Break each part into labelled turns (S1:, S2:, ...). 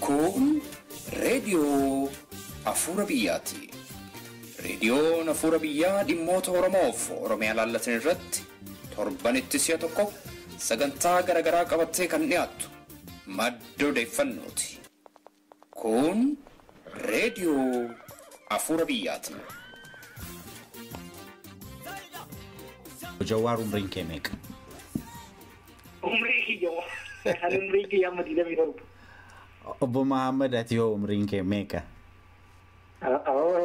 S1: Kun Radio Afura Biyyati. Radio Afura Biyyaa dhimmoota Oromoof Oromiyaa laallatan irratti torbanitti si'a tokko sagantaa garaagaraa qabattee kan dhiyaattu madda odeeffannooti. Kun Radio Afura Biyyati.
S2: Jawar umrin kee meeqa?
S3: Umri kiyya Madina Miroo.
S2: Obbo Muhammad ati yoo umrin kee meeqa?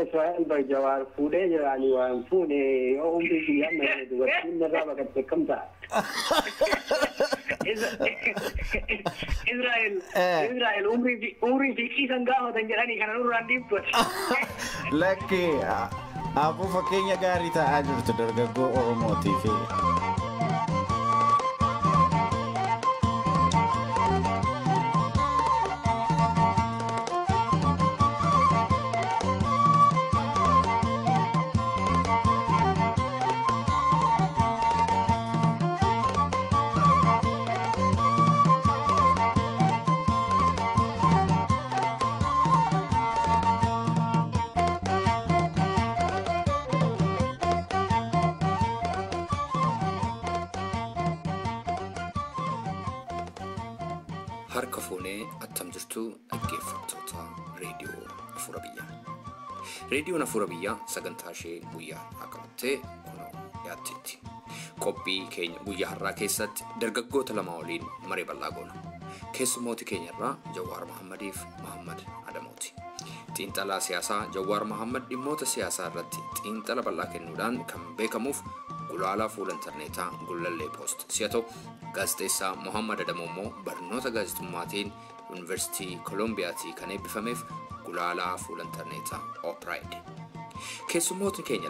S3: Israel bar Jawar fuudhee jiraanii waan fuudhee yoo umri kiyya Madina dubartiin irraa baqattee kamta. Israel umri fiiqiisan gaafatan jedhanii kana nurraan dhiibtu.
S2: Lakki Abu fakkeenya gaarii ta'aa jirtu dargaggoo Oromootiif.
S1: Harka fuunee attam jirtu dhaggeeffattoota Reediyoo Afura Biyyaa. Reediyoon Afura Biyyaa sagantaa ishee guyyaa har'aa qabattee kunoo dhiyaatteetti. Qophii keenya guyyaa har'aa keessatti dargaggoota lama waliin maree bal'aa goona. Keessummooti keenya irraa Jawwaar Mahammadiif Mahammad Adamooti. Xiinxalaa siyaasaa Jawwaar Mahammad dhimmoota siyaasaa irratti xiinxala bal'aa kennuudhaan kan beekamuuf gulaalaa fuula intarneetaa Gullallee Post si'a ta'u gaazexeessaa Muhammad Adamoo immoo barnoota gaazexummaatiin Yuunivarsiitii Kolombiyaatii kan eebbifameef gulaalaa fuula intarneetaa Opride. Keessummootni keenya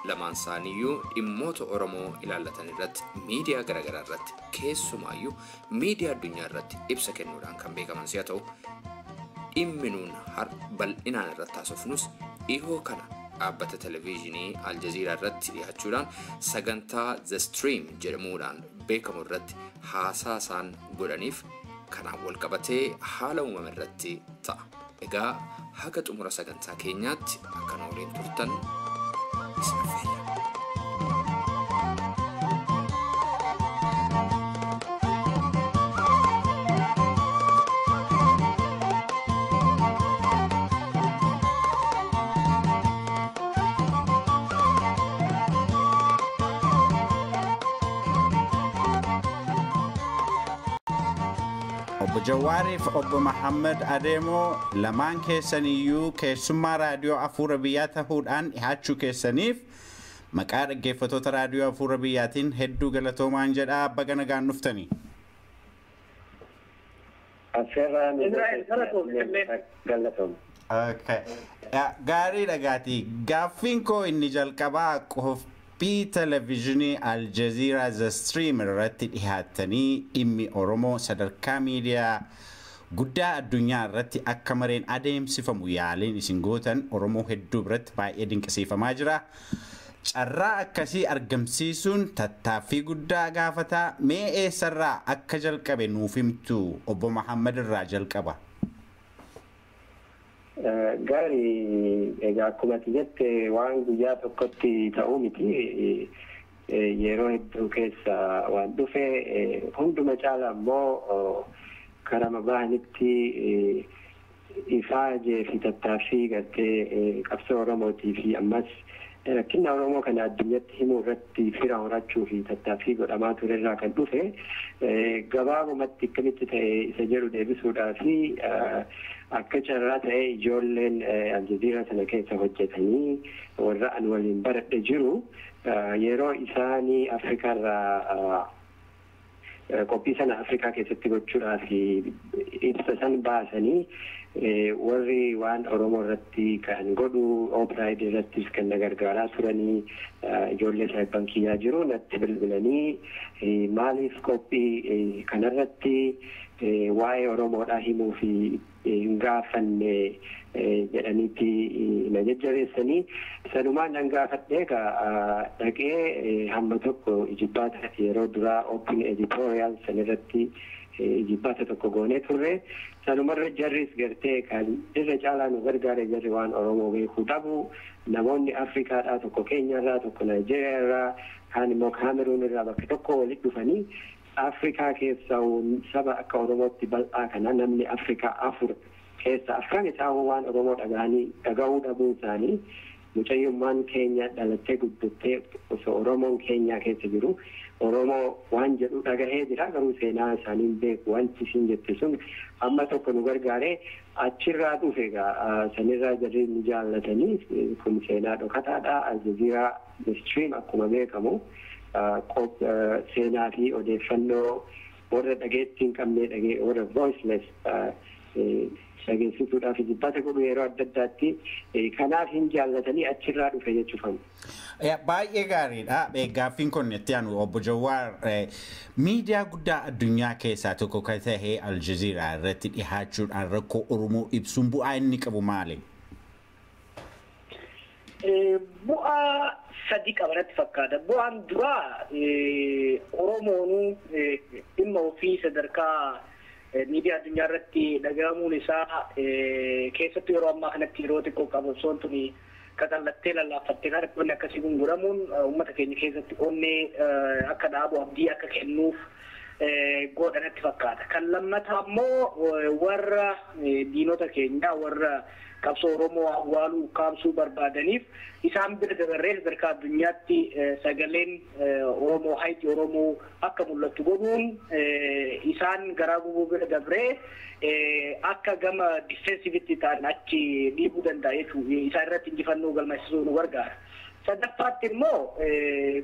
S1: lamaan isaaniiyyuu dhimmoota Oromoo ilaallatan irratti miidiyaa garaagaraa irratti keessumaayyuu miidiyaa addunyaa irratti ibsa kennuudhaan kan beekaman si'a ta'u dhimmi nuun bal'inaan irratti haasofnus dhihoo kana dhaabbata televiizinii Aljazeeraa irratti dhiyaachuudhaan sagantaa The Stream jedhamuudhaan beekamu irratti haasaa isaan godhaniif kanaan wal qabatee haala uumame irratti ta'a. Egaa haga xumura sagantaa keenyaatti akka waliin turtan isin affeerra.
S2: Obbo Jawwaariif Obbo Muhammad Ademoo lamaan keessaniyyuu keessummaa raadiyoo Afura Biyyaa ta'uudhaan dhiyaachuu keessaniif maqaa dhaggeeffattoota raadiyoo Afura Biyyaatiin hedduu galatoomaan jedhaa baga nagaan dhuftanii. Gaarii dhagaatii gaaffiin koo inni jalqabaa qophii televiizinii Aljazeeraa The Stream irratti dhiyaatanii dhimmi Oromoo sadarkaa miidiyaa guddaa addunyaa irratti akka mareen adeemsifamu yaaliin isin gootan Oromoo hedduu biratti baay'ee dinqisiifamaa jira. Carraa akkasii argamsiisuun tattaaffii guddaa gaafataa. Mee eessarraa akka jalqabe nuuf himtu Obbo Muhammad irraa jalqaba.
S3: Gaarii egaa akkuma jette waan guyyaa tokkotti ta'uu miti yeroo hedduu keessa waan dhufe hunduma caala immoo karaa bahanitti ifaajee fi tattaaffii gartee qabsoo Oromootii fi ammas rakkina Oromoo kana addunyatti himuu irratti fira horachuu fi tattaaffii godhamaa ture irraa kan dhufe gabaabumatti akkamitti ta'e isa jedhu deebisuudhaa fi akka carraa ta'e ijoolleen Aljazeeraa sana keessa hojjetanii warra an waliin baradhe jiru yeroo isaanii Afrikaarraa qophii sana Afrikaa keessatti gochuudhaaf ibsa san baasanii warri waan Oromoo irratti kan godhu Opride irrattis kan gargaaraa turanii ijoollee saayibban kiyyaa jiru natti bilbilanii maaliif qophii kanarratti waa'ee Oromoodhaa himuu fi hin gaafanne jedhaniitti na jajjabeessanii sanumaan nan gaafadhee dhaqee hamma tokko ijibbaata yeroo duraa open editorial sanirratti jibbaata tokko goonee turre sanumarra jarris gartee kan irra caalaa nu gargaare jarri waan Oromoo beekuu dhabu namoonni Afrikaadhaa tokko Keenyaarraa tokko Naayijeeriyaarraa kaan immoo Kaameruun irraa bakka tokko walitti dhufanii Afrikaa keessaa saba akka Oromootti bal'aa kana namni Afrikaa 4 keessa afran isaa waan Oromoo dhaga'uu dhabuun isaanii mucayyummaan keenya dhalattee guddattee osoo Oromoon Keenyaa keessa jiru Oromoo waan jedhu dhagahee jira garuu seenaa isaanii beeku wanti isin jette sun amma tokko nu gargaaree achirraa dhufe egaa sanirraa jarri ni jaallatanii kun seenaa dhokataadha Aljazeeraa Stream akkuma beekamu seenaa fi odeeffannoo warra dhageettii hin qabne warra voiceless dhageessisuudhaaf jibbata godhu yeroo adda addaatti kanaaf hin jaallatanii achirraa dhufe jechuufan.
S2: Baay'ee gaariidha. Gaaffiin kun itti aanu obbo Jawaar miidiyaa guddaa addunyaa keessaa tokko kan ta'e Aljazeeraa irratti dhihaachuudhaan rakkoo Oromoo ibsuun bu'aa inni qabu maali?
S4: Bu'aa sadii qabanatti fakkaata. Bu'aan duraa Oromoon dhimma ofii sadarkaa miidiyaa addunyaa irratti dhaga'amuun isaa keessattuu yeroo ammaa kanatti yeroo xiqqoo qabsoon tuni qaxallattee lallaaffattee kan dhibbanni akkasii gurguramuun uummata keenya keessatti onnee akka dhaabu abdii akka kennuuf godhanatti fakkaata. Kan lammataa immoo warra diinota keenyaa warra qabsoo Oromoo awwaaluu kaamsuu barbaadaniif isaan bira dabarree sadarkaa addunyaatti sagaleen Oromoo hayti Oromoo akka mul'attu godhuun isaan garaa gubuu bira dabree akka gama difensivitti ta'an achi dhiibuu danda'a jechuudha. Isaan irratti injifannoo galmeessisuu nu gargaara. Sadaffaatti immoo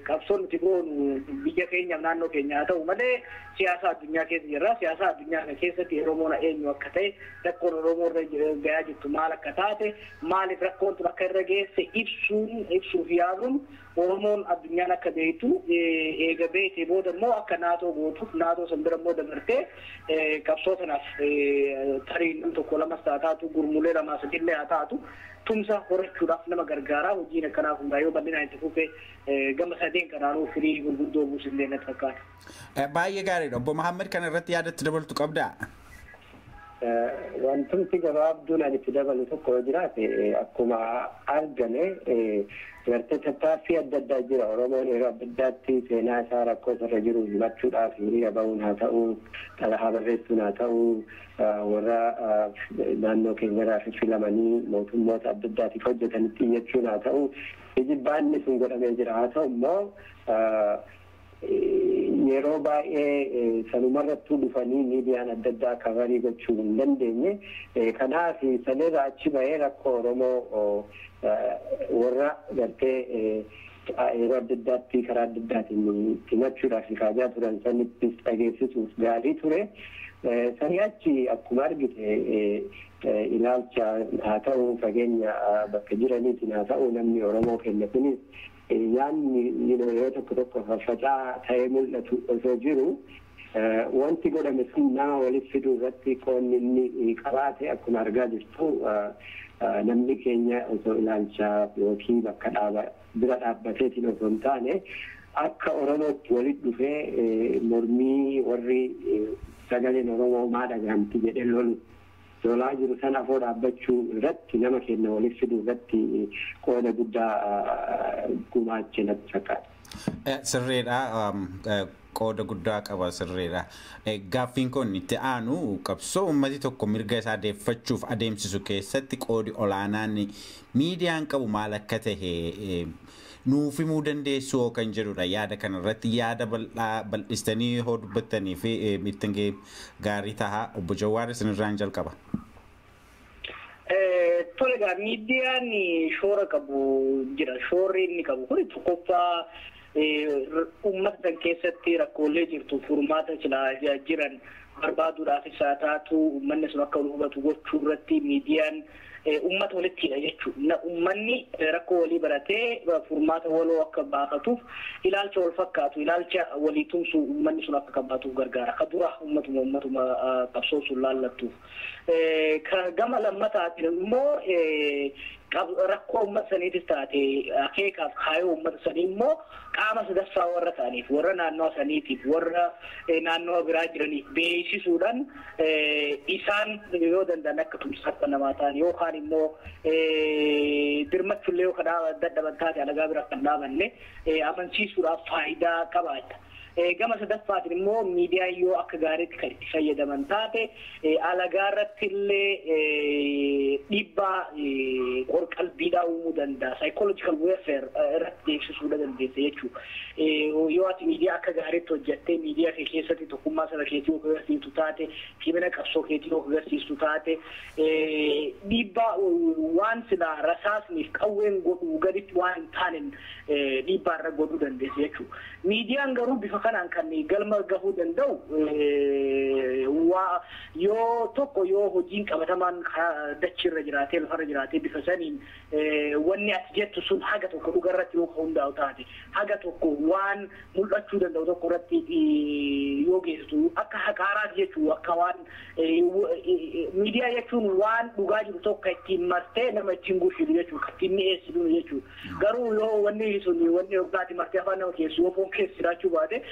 S4: qabsoon nuti goonu biyya keenyaaf naannoo keenya haa ta'u malee siyaasa addunyaa keessa jirra. Siyaasa addunyaa kana keessatti Oromoon eenyu akka ta'e rakkoon Oromoo irra gahaa jirtu maal akka taate maaliif rakkoon tun akka irra geesse ibsuuf yaaluun Oromoon addunyaan akka beektu eega beekte booda immoo akka naatoo gootuuf naatoo san bira immoo dabartee qabsoo sanaaf tarii tokko lamas taatu gurmulee lamaa sadillee haa taatu tumsa horachuudhaaf nama gargaaraa hojiin akkanaaf hundaa yoo bal'inaan itti fufee gama sadeen kanaanuu firii gurguddoo buusu illee natti fakkaata.
S2: Baay'ee gaariidha. Obbo Mahammad kana irratti yaadatti dabaltu qabdaa?
S3: Wanti gabaabduun ani itti dabalu tokko jiraate akkuma argame gartee tattaaffii adda addaa jira. Oromoon yeroo adda addaatti seenaa isaa rakkoo irra jiru himachuudhaaf hiriira bahuun haa ta'u, xalayaa barreessuun haa ta'u, warra naannoo keenyarraa filamanii mootummoota adda addaatiif hojjetanitti iyyachuun haa ta'u, ijibbaanni sun godhamee jira. Haa ta'u immoo yeroo baay'ee sanumarrattuu dhufanii miidiyaan adda addaa kabarii gochuu hin dandeenye. Kanaaf sanirraa achi bahee rakkoo Oromoo warra gartee yeroo adda addaatti karaa adda addaatiin himachuudhaaf kaajaa turan sanittis dhageessisuuf gaarii ture. Sanii achi akkuma argite ilaalcha haa ta'u fageenya bakka jiraniitiin haa ta'u namni Oromoo keenya kunis yaanni yeroo tokko faffacaa ta'ee mul'atu osoo jiru wanti godhame sun nama walitti fiduu irratti qoonni inni qabaate akkuma argaa jirtu namni keenya osoo ilaalchaa yookiin bakka bira dhaabbateetiin osoo hin taane akka Oromootti walitti dhufee mormii warri sagaleen Oromoo maa dhagahamti jedhee lolaa jiru sana afoo dhaabbachuu irratti nama keenya walitti fiduu irratti qooda guddaa gumaache natti fakkaata.
S2: Sirriidha. Qooda guddaa qaba sirriidha. Gaaffiin kun itti aanu qabsoo uummati tokko mirga isaa deeffachuuf adeemsisu keessatti qoodi olaanaan miidiyaan qabu maal akka tahe nuuf himuu dandeessu kan jedhudha. Yaada kanarratti yaada bal'istanii hoo dubbattanii fi ittiin gaarii ta'a. Obbo Jawaar isinirraan jalqaba.
S4: Tolegaa miidiyaan shoora qabu jira. Shoorri inni qabu kun tokkoffaa uummata san keessatti rakkoolee jirtu furmaata jiran barbaaduudhaafis haa taatu uummanni sun akka hubatu gochuu irratti miidiyaan uummata walittidha jechuudha. Uummanni rakkoo walii baratee furmaata waloo akka baafatuuf ilaalcha wal fakkaatu ilaalcha walii tumsu uummanni sun akka qabaatuuf gargaara. Ka dura uummatuma qabsoo sun laallattuuf. Gama lammataatiin immoo rakkoo uummata saniitis taate akeekaaf kaayoo uummata sanii immoo qaama sadaffaa warra ta'aniif warra naannoo saniitiif warra naannoo biraa jiraniif beeksisuudhaan isaan yoo danda'an akka tumsaatti namaa ta'an yookaan immoo dirmachuullee yookaan dadhaban taate alagaa bira kan dhaabanne amansiisuudhaaf faayidaa qabaata. Gama sadaffaatiin immoo miidiyaan yoo akka gaariitti kan itti fayyadaman taate alagaa irratti illee dhiibbaa qorqalbiidhaa uumuu danda'a. Psychological warfare irratti deemsisuu dandeessa jechuudha. Yoo ati miidiyaa akka gaariitti hojjettee miidiyaa kee keessatti tokkummaa saba keetii yoo agarsiistu taate cimina qabsoo keetii yoo agarsiistu taate dhiibbaa waan silaa rasaasniif qawween godhuu gaditti waan hin taaneen dhiibbaa irra godhuu dandeessa jechuudha. Miidiyaan garuu bifa kanaan kan galma gahuu danda'u yoo tokko yoo hojiin qabatamaan dachirra jiraatee lafarra jiraatee bifa saniin wanni ati jettu sun haga tokko dhugarratti yoo hundaa'u taate haga tokko waan mul'achuu danda'u tokko irratti yoo geessitu akka haqaaraati jechuu akka waan miidiyaa jechuun waan dhugaa jiru tokko ittiin martee nama ittiin gurshitu jechuudha ittiin mi'eessitu jechuudha garuu yoo wanni sun wanni yookaati martee afaan nama keessu yoo foon keessa jiraachuu baate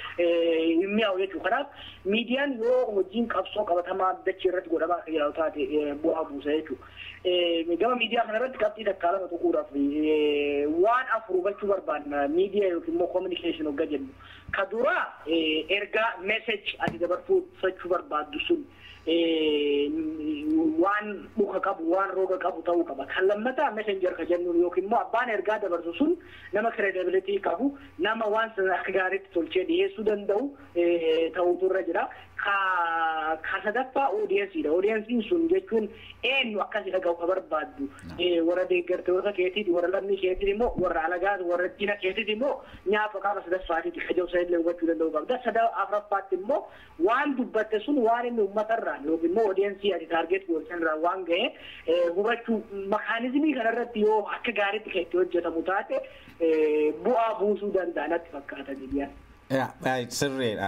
S4: mi'aawu jechuudha kanaaf miidiyaan yoo hojiin qabsoo qabatamaa dachee irratti godhamaa akka jiraatu taate bu'aa buusa jechuudha gama miidiyaa kana irratti qabxii takkaa lama tuquudhaaf waan afur hubachuu barbaadna miidiyaa yookiin immoo communication hogga jennu ka dura ergaa message ati dabarfachuu barbaaddu sun waan dhuka qabu waan rooga qabu ta'uu qaba kan lammataa messenger ka jennu yookiin immoo abbaan ergaa dabarsu sun nama credibility qabu nama waan sana akka gaariitti tolchee dhiyeessuu danda'u ta'uutu irra jira ka sadaffaa audienceedha audiencein sun jechuun eenyu akkasi dhaga'u ka barbaaddu warra deeggartoota keetiiti warra lammii keetiiti immoo warra alagaati warra diina keetiiti immoo nyaafa qaama sadaffaatiiti ka jawsa illee hubachuu danda'u qabda afuraffaatti immoo waan dubbatte sun waan inni uummatarraa yookiin immoo audiensii ati taargeet gootsanirraa waan ga'e hubachuu makaanizimii kanarratti yoo akka gaariitti kan itti hojjetamu taate bu'aa buusuu danda'a natti fakkaata miidiyaan.
S2: Sirriidha.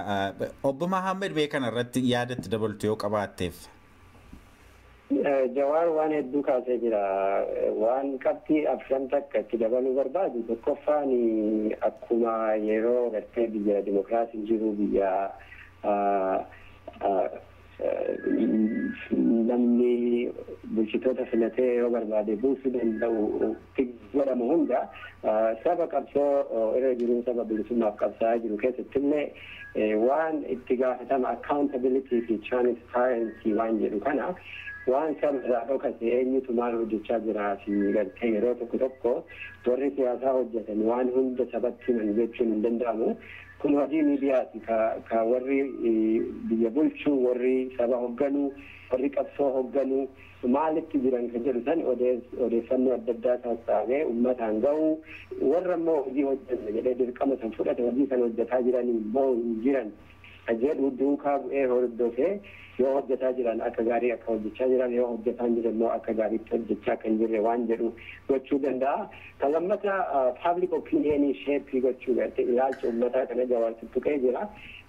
S2: Obbo Mahammed mee kanarratti yaadatti dabaltu yoo qabaatteef.
S3: Jawaar waan hedduu kaasee jira. Waan qabxii afran takka itti dabaluu barbaadu tokkoffaan akkuma yeroo gartee biyya dimokiraasiin jiru biyya namni bulchitoota filatee yoo barbaade buusuu danda'u godhamu hunda saba qabsoo irra jiru saba bilisummaaf qabsaa'aa jiru keessatti illee waan itti gaafatama accountability fi transparency waan jedhu kana waan saba irraa dhokate eenyutu maal hojjechaa jira fi gartee yeroo tokko tokko warri siyaasaa hojjetan waan hunda sabatti himan jechuun hin danda'amu. Kun hojii miidiyaati ka warri biyya bulchuu warri saba hogganuu warri qabsoo hogganuu maalitti jiran kan jedhu san odeeffannoo adda addaa sassaabee uummataan ga'uu warra immoo hojii hojjetan jedhee dirqama san fudhate hojii kan hojjetaa jiranii immoo hin jiran jedhu duukaa bu'ee hordofee yoo hojjetaa jiran akka gaarii akka hojjechaa jiran yoo hojjetaa jiran immoo akka gaariitti hojjechaa kan jirre waan jedhu gochuu danda'a. Kan lammata public opinionii sheepii gochuu garte ilaalcha uummataa kana jawaarsitti tuqee jira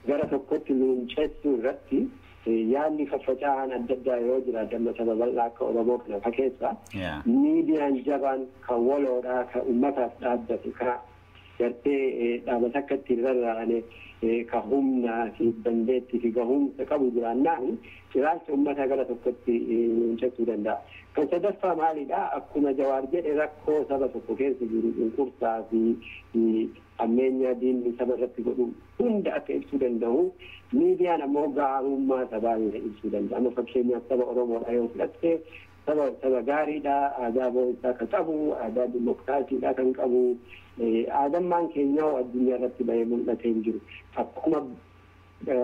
S3: gara tokkotti luunceessuu irratti yaadni faffaca'aan adda addaa yoo jira damma saba bal'aa akka Oromoo kana fakkeessa miidiyaan jabaan kan waloodhaa kan uummataaf dhaabbate kan gartee dhaabbata akka ittiin rarra'ane ka humnaa fi dandeettii fi gahumsa qabu jiraannaan ilaalcha uummataa gara tokkotti luunceessuu danda'a. Kan sadaffaa maalidha? Akkuma Jawaar jedhe rakkoo saba tokko keessa jiru cunqursaa fi ammeenya diinni saba irratti godhu hunda akka ibsuu danda'u miidiyaan ammoo gaarummaa sabaa ibsuu danda'a. Amma fakkeenyaaf saba Oromoodha yoo fudhatte saba gaariidha aadaa boo'isaa kan qabu aadaa dimokiraasiidha kan qabu aadammaan keenya addunyaa irratti bahee mul'atee hin jiru. Akkuma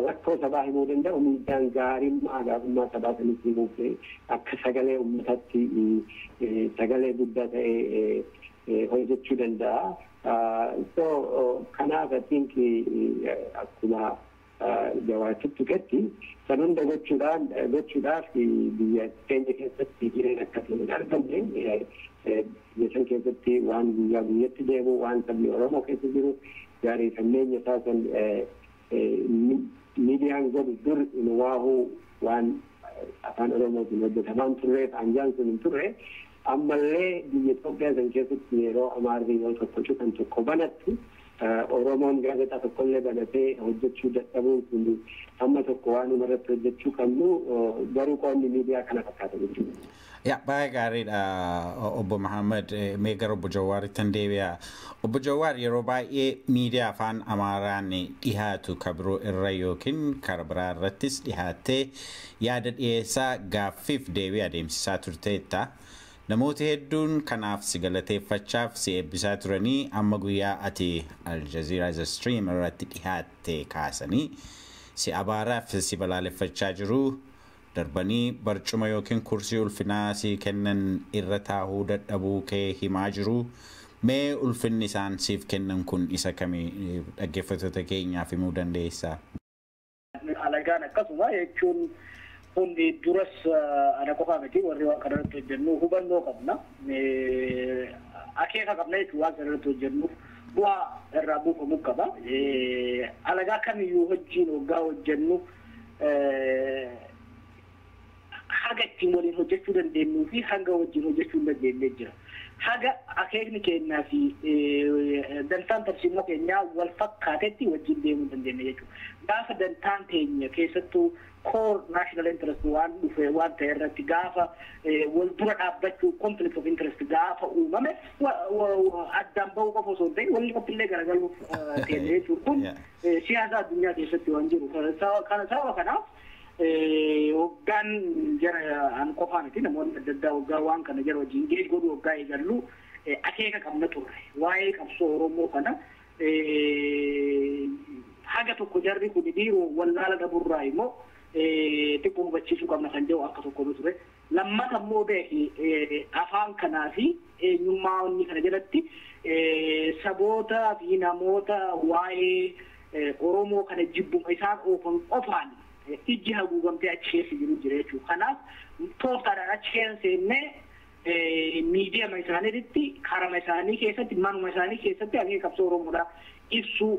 S3: rakkoo sabaa himuu danda'u miidiyaan gaarummaa sabaa sanitti himuuf akka sagalee uummataatti sagalee guddaa ta'e hojjechuu danda'a. Kanaaf atiinki akkuma jawaarsitti tuqetti san hunda gochuudhaaf biyya keenya keessatti jireenya akkasii hin argamne biyya san keessatti waan guyyaa guyyatti deemu waan sabni Oromoo keessa jiru gaarii sammeenya isaa san miidiyaan godhu dur waahuu waan afaan Oromootiin hojjetamaan turre anjaan sun hin turre ammallee biyya Itoophiyaa san keessatti yeroo amaarri yoo tokko cufan tokko banattu Oromoon gaazexaa tokkollee banatee hojjechuu dadhabuun kun amma tokko waanuma irratti hojjechuu qabnu garuu qoonni miidiyaa kana fakkaata jechuudha.
S2: Ya, baay'ee gaariidha obbo Muhammad. Mee gara obbo Jawaaritti deebi'a. Obbo Jawaar yeroo baay'ee miidiyaa afaan Amaaraan dhiyaatu kabiroo irra yookiin karaa biraa irrattis dhiyaattee yaada dhiyeessaa gaaffiif deebii adeemsisaa turteetta. Namoota hedduun kanaaf si galateeffachaaf si eebbisaa turanii amma guyyaa ati Aljazeera The Stream irratti dhiyaatte kaasanii si abaaraaf si balaaleffachaa jiru. Darbanii barcuma yookiin kursii ulfinaa si kennan irra taa'uu dadhabuu kee himaa jiru. Mee ulfinni isaan siif kennan kun isa kamii dhaggeeffattoota keenyaaf himuu dandeessaa?
S4: Alagaan akkasuma jechuun hundi duras ana qofaa miti warri waan kana irratti hojjennu hubannoo qabna. Akeeka qabna jechuun waan kana irratti hojjennu bu'aa irraa buufamuu qaba. Alagaa kamiyyuu wajjin waggaa hojjennu haga ittiin waliin hojjechuu dandeenyuu fi hanga wajjin hojjechuu hin dandeenye jira. Haga akeekni keenyaa fi dantaan tarsiimoo keenyaa wal fakkaatetti wajjin deemuu dandeenya jechuudha. Gaafa dantaan teenya keessattuu core national interest waan dhufe waan ta'e irratti gaafa wal dura dhaabbachuu conflict of interest gaafa uumame addaan bahuu qofa osoo hin ta'in walli qophiillee garagaluuf teenya jechuudha. Kun siyaasa addunyaa keessatti waan jiru. Kana sababa kanaaf waggaan jara an qofaa miti namoonni adda addaa waggaa waan kana jara wajjin geej godhu waggaa eegallu akeeka qabna turre waa'ee qabsoo Oromoo kana haga tokko jarri kun dhiiroo wallaala dhaburraa immoo xiqqoo hubachiisuu qabna kan jedhu akka tokko ture. Lammata immoo beeki afaan kanaa fi eenyummaa inni kana jalatti saboota fi namoota waa'ee Oromoo kana jibbuma isaan oofan qofaan ijji haguugamtee achi keessa jiru jira jechuudha. Kanaaf tooftaadhaan achi keessa seennee miidiyaa isaaniitti karama isaanii keessatti manuma isaanii keessatti akeeka qabsoo Oromoodhaa ibsuu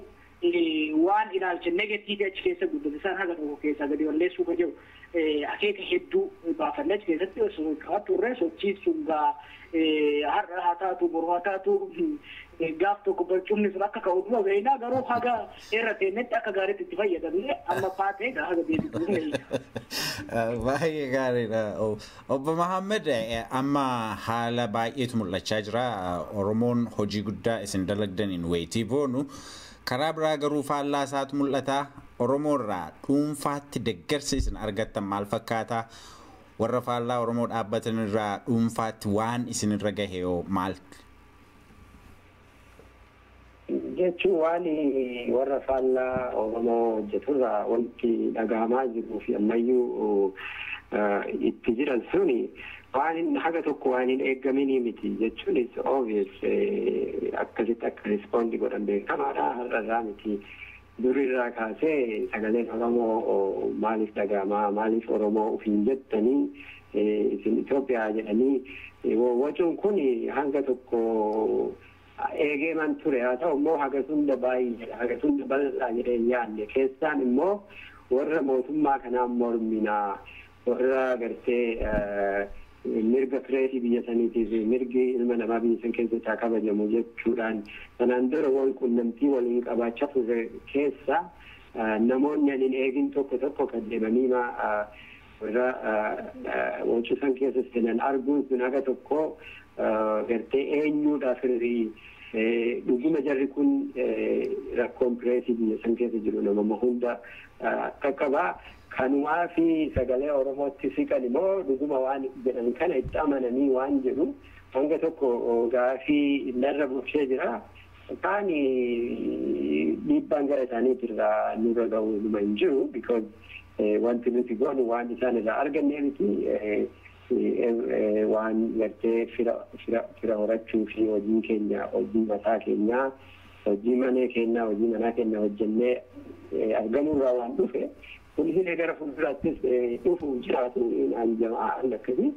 S4: waan ilaalcha negatiivii achi keessa guddate isaan haga tokko keessaa gadi walleessuu ka jiru akeeka hedduu baafannee achi keessatti qabaturre sochiisuun har'a haa taatu boru haa taatu gaaf tokko barcumni sun akka ka'u dhuma beeknaa garuu haga irra teennetti akka gaariitti itti fayyadamne amma faatee haga deebi'u.
S2: Baay'ee gaariidha. Obbo Muhammad amma haala baay'eetu mul'achaa jira. Oromoon hojii guddaa isin dalagdaniin wayitii boonu. Karaa biraa garuu faallaa isaatu mul'ata. Oromoo irraa dhuunfaatti deeggarsa isin argattan maal fakkaata? Warra faallaa Oromoo dhaabbatan irraa dhuunfaatti waan isin irra gahe maal?
S3: Jechuun waan warra faallaa Oromoo hojjeturraa wanti dhagahamaa jiruu fi ammayyuu itti jiran suni waan haga tokko waan hin eeggaminii miti jechuun is obvious akkasitti akka rispondi godhan beekamaadha har'arraa miti. Durirraa kaasee sagaleen Oromoo maaliif dhagahamaa maaliif Oromoo ofiin jettanii isin Itoophiyaa jedhanii wacuun kun hanga tokko eegeeman ture haa ta'u immoo haga sunda baay'ee haga sunda bal'aa jedhee yaadne keessaan immoo warra mootummaa kanaan morminaa warra gartee mirga pireesii biyya saniitiif mirgi ilma namaa biyya san keessatti kabajamu jechuudhaan sanaan dura wal quunnamtii waliin qabaachaa ture keessa namoonni hin eegin tokko kan deemanii warra wachuu san keessa seenan arguun sun haga tokko gartee eenyuudha firrii dhuguma jarri kun rakkoon pireesii biyya san keessa jiru nama hunda qaqqabaa. Kanumaa fi sagalee Oromootti siqan immoo dhuguma waan jedhan kana itti amananii waan jedhu hanga tokko gaafii narra buufee jira. Kaan dhiibbaan gara isaaniitirraa nurra ga'uu dhuma hin jiru because wanti nuti goonu waan isaan irraa arganne miti waan gartee fira horachuu fi hojii keenya hojii mataa keenyaa hojii manee keenyaa hojii manaa keenya hojjennee argamuurraa waan dhufe. Kunis gara fuulduraattis dhufu jiraatu jamaan akkasii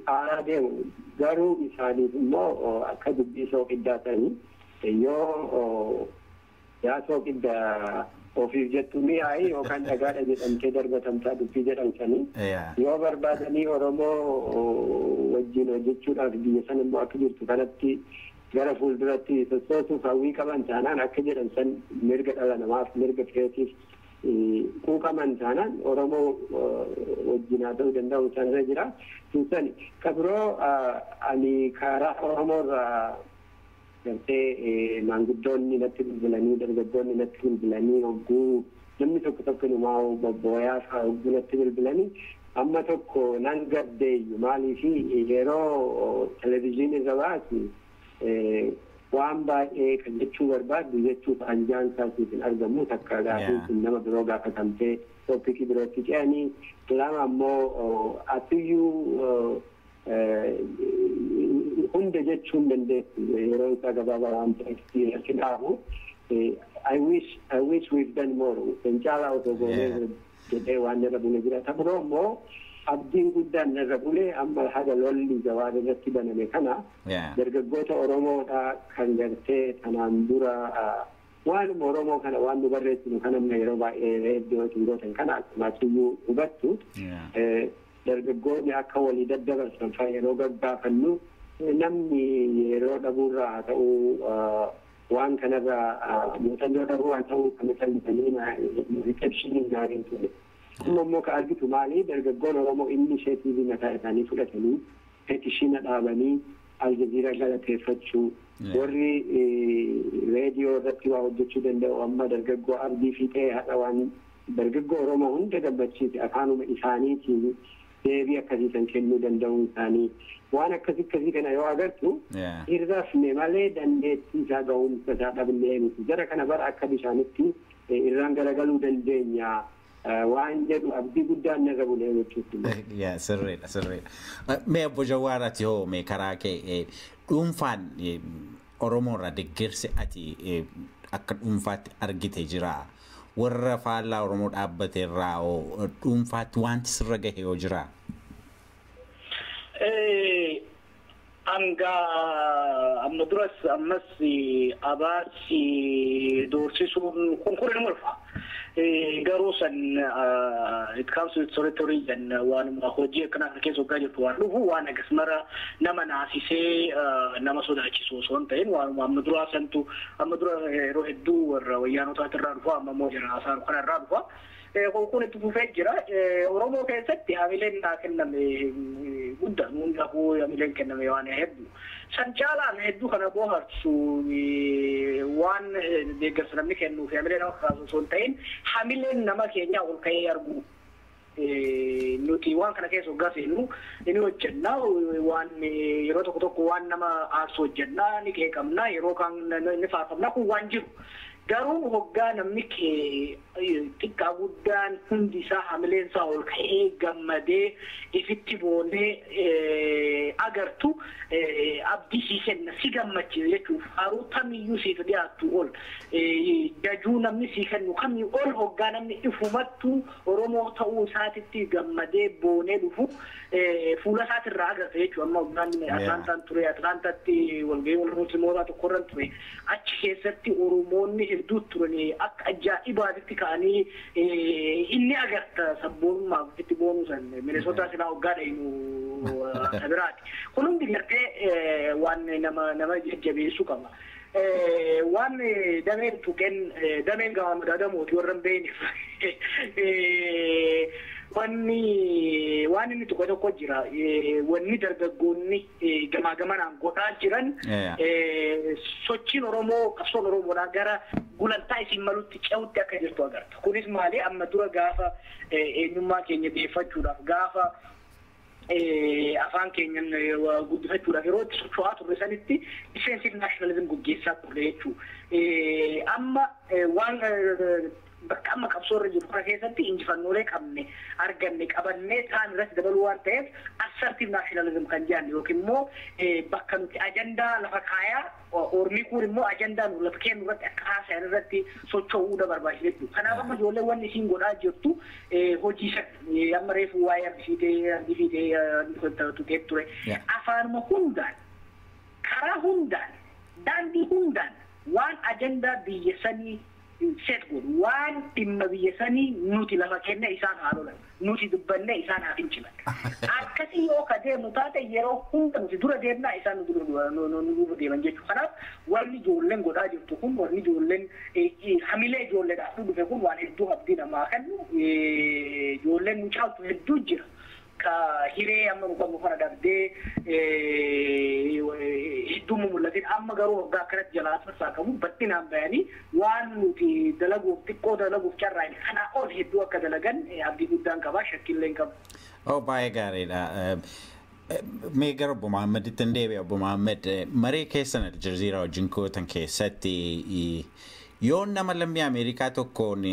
S3: aaraa deemu garuu isaaniif immoo akka dubbii soogiddaa ta'anii yoo yaa soogiddaa ofiif jettu mi'aayi yookaan dhagaadha jedhamtee darbatamtaa dubbii jedhamsanii yoo barbaadanii Oromoo wajjin hojjechuudhaaf biyya sana immoo akka jirtu kanatti gara fuulduratti sossoosuuf hawwii qaban taanaan akka jedhan san mirga dhala namaaf mirga fireetiif quuqaman taanaan Oromoo wajjin haa ta'uu danda'u sanarra jira. Suusani kabiroo ani karaa Oromoorraa gartee maanguddoonni natti bilbilanii dargaggoonni natti bilbilanii hogguu namni tokko numaa bobbooyaa fa'aa hogguu natti bilbilanii amma tokko nan gaddeeyyu maaliif yeroo televezyiinii irra baatu waan baay'ee kan jechuu barbaaddu jechuuf anjaan isaatiif hin argamu takka gaafii nama biroo gaafatamtee toopikii birootti ce'anii lama ammoo atiyyuu hunda jechuun dandeessu yeroo isaa gabaabaa waan ta'eef dhaabu I wish we've done more caalaa osoo goonee jedhee waan irra bulee jira ta'uu immoo abdiin guddaan irra bulee amma haga lolli jawaan irratti baname kana dargaggoota Oromoodha kan gartee tanaan dura waanuma Oromoo kana waan nu barreessinu kana yeroo baay'ee iddootiin gootan kana akkasumaatiyyuu hubattu dargaggoonni akka walii daddabarsan fa'aa yeroo gaggaafannu namni yeroo dhabuurraa haa ta'uu waan kanarraa muuxannoo dhabuu haa ta'uu kan sallisanii riqebshinii gaariin ture. Amma immoo ka argitu maali dargaggoon Oromoo inisheetiivii mataa isaanii fudhatanii petishina dhaabanii aljaziira galateeffachuu warri reediyoo irratti waa hojjechuu danda'u amma dargaggoo ardii fi ta'e haadha waan dargaggoo Oromoo hunda gammachiise afaanuma isaaniitiin deebii akkasiisan kennuu danda'uun isaanii waan akkasii kana yoo agartu hirrafne malee dandeettii isaa ga'umsa isaa dhabnee miti jara kana bara akka bishaanitti irraan garagaluu dandeenya waan jedhu abdii guddaan narra bulee jechuudha.
S2: Sirriidha. Mee obbo Jawaarati hoo mee karaa kee dhuunfaan Oromoo irraa deeggarsi ati akka dhuunfaatti argite jira. Warra faallaa Oromoo dhaabbate irraa dhuunfaatti wanti sirra gahe yoo jira?
S4: Amma duras ammas abaasi doorsisuun kun nama ulfa. Garuu san it comes with territory and waanuma hojii akkana keessa hoggaa jirtu waan dhufu waan akkasumara nama naasisee nama sodaachisu osoo hin ta'in waanuma amma duraa santu amma dura yeroo hedduu warra wayyaanotaati irraa dhufa amma immoo jira asaan kana irraa dhufa. Kun itti fufee jira. Oromoo keessatti hamileen naa kenname guddaan hundafuu hamileen kenname waan hedduu. San caalaan hedduu kana bohaarsu waan deeggarsa namni kennuu fi hamileen nama kaasu osoo hin ta'in hamileen nama keenyaa ol ka'ee argu. Nuti waan kana keessa hoggaa seenu inni hojjennaa waan yeroo tokko waan nama aarsu hojjennaa ni qeeqamnaa yeroo kaan ni faarfamnaa kun waan jiru. Garuu hoggaa namni xiqqaa guddaan hundi isaa hamileen isaa ol ka'ee gammadee ifitti boonee agartu abdii sii kenna si gammachiisa jechuuf haruu kamiyyuu siif dhiyaattu ol jajuu namni sii kennu kamiyyuu ol hoggaa namni ifumattu Oromoo ta'uu isaatitti gammadee boonee dhufu fuula isaatirraa agarta jechuudha. Amma hoggaan Atlaantaan ture Atlaantaatti walgahii walmootummaa tokkorran ture achi keessatti Oromoonni hedduu turanii akka ajaa'ibaatti ka'anii inni agarta sabboonummaaf itti boonuu san Minnesota silaa hoggaa dhayinu sabiraati. Kun hundi gartee waan nama jajjabeessuu qaba. Waan dameen tuqeen dameen gama madaadamooti warra hin beekneef waan inni tokko jira wanni dargaggoonni gamaa gamanaan godhaa jiran sochiin Oromoo qabsoon Oromoodhaa gara gulantaa isin malutti ce'utti akka jirtu agarta. Kunis maali amma dura gaafa eenyummaa keenya beeffachuudhaaf gaafa afaan keenyan guddifachuudhaaf yeroo itti socho'aa turre sanitti defensive nationalism gaggeessaa turre jechuudha. Amma waan bakka amma qabsoorra jiru kana keessatti injifannoolee qabne arganne qabannee taan irratti dabaluu waan ta'eef assertive nationalism kan jedhan yookiin immoo bakka nuti ajandaa lafa kaayaa ormi kun immoo ajandaa nu lafa kennu irratti akka haasayan irratti socho'uu barbaachisa jechuudha. Kanaaf amma ijoollee wanni isiin godhaa jirtu hojii isa amma reefu waa'ee argisiitee tuqee ture afaanuma hundaan karaa hundaan daandii hundaan waan ajandaa biyya sanii set godhu waan dhimma biyya sanii nuti lafa kenne isaan haa lolan nuti dubbanne isaan haa fincilan akkasii yoo ka deemnu taate yeroo hunda nuti dura deemnaa isaan nu dura deeman jechuu kanaaf wanni ijoolleen godhaa jirtu kun wanni ijoolleen hamilee ijoolleedhaaf dhufe kun waan hedduu abdii namaa kennu ijoolleen nu caaltu hedduu jira ka hiree amma nu qabnu kana dhabdee hedduu mul'atin amma garuu waggaa akkanatti jalaa sassaakamuu bal'inaan bayanii waan nuti dalaguuf xiqqoo dalaguuf carraa'e kanaa ol hedduu akka dalagan abdii guddaan qabaa shakkiillee hin qabu.
S2: Baay'ee gaariidha. Mee gara Obbo Mahaammaditti hin deebi'e. Obbo Mahammad maree keessan Aljazeeraa wajjin kootan keessatti yoo nama lammii Ameerikaa tokkoon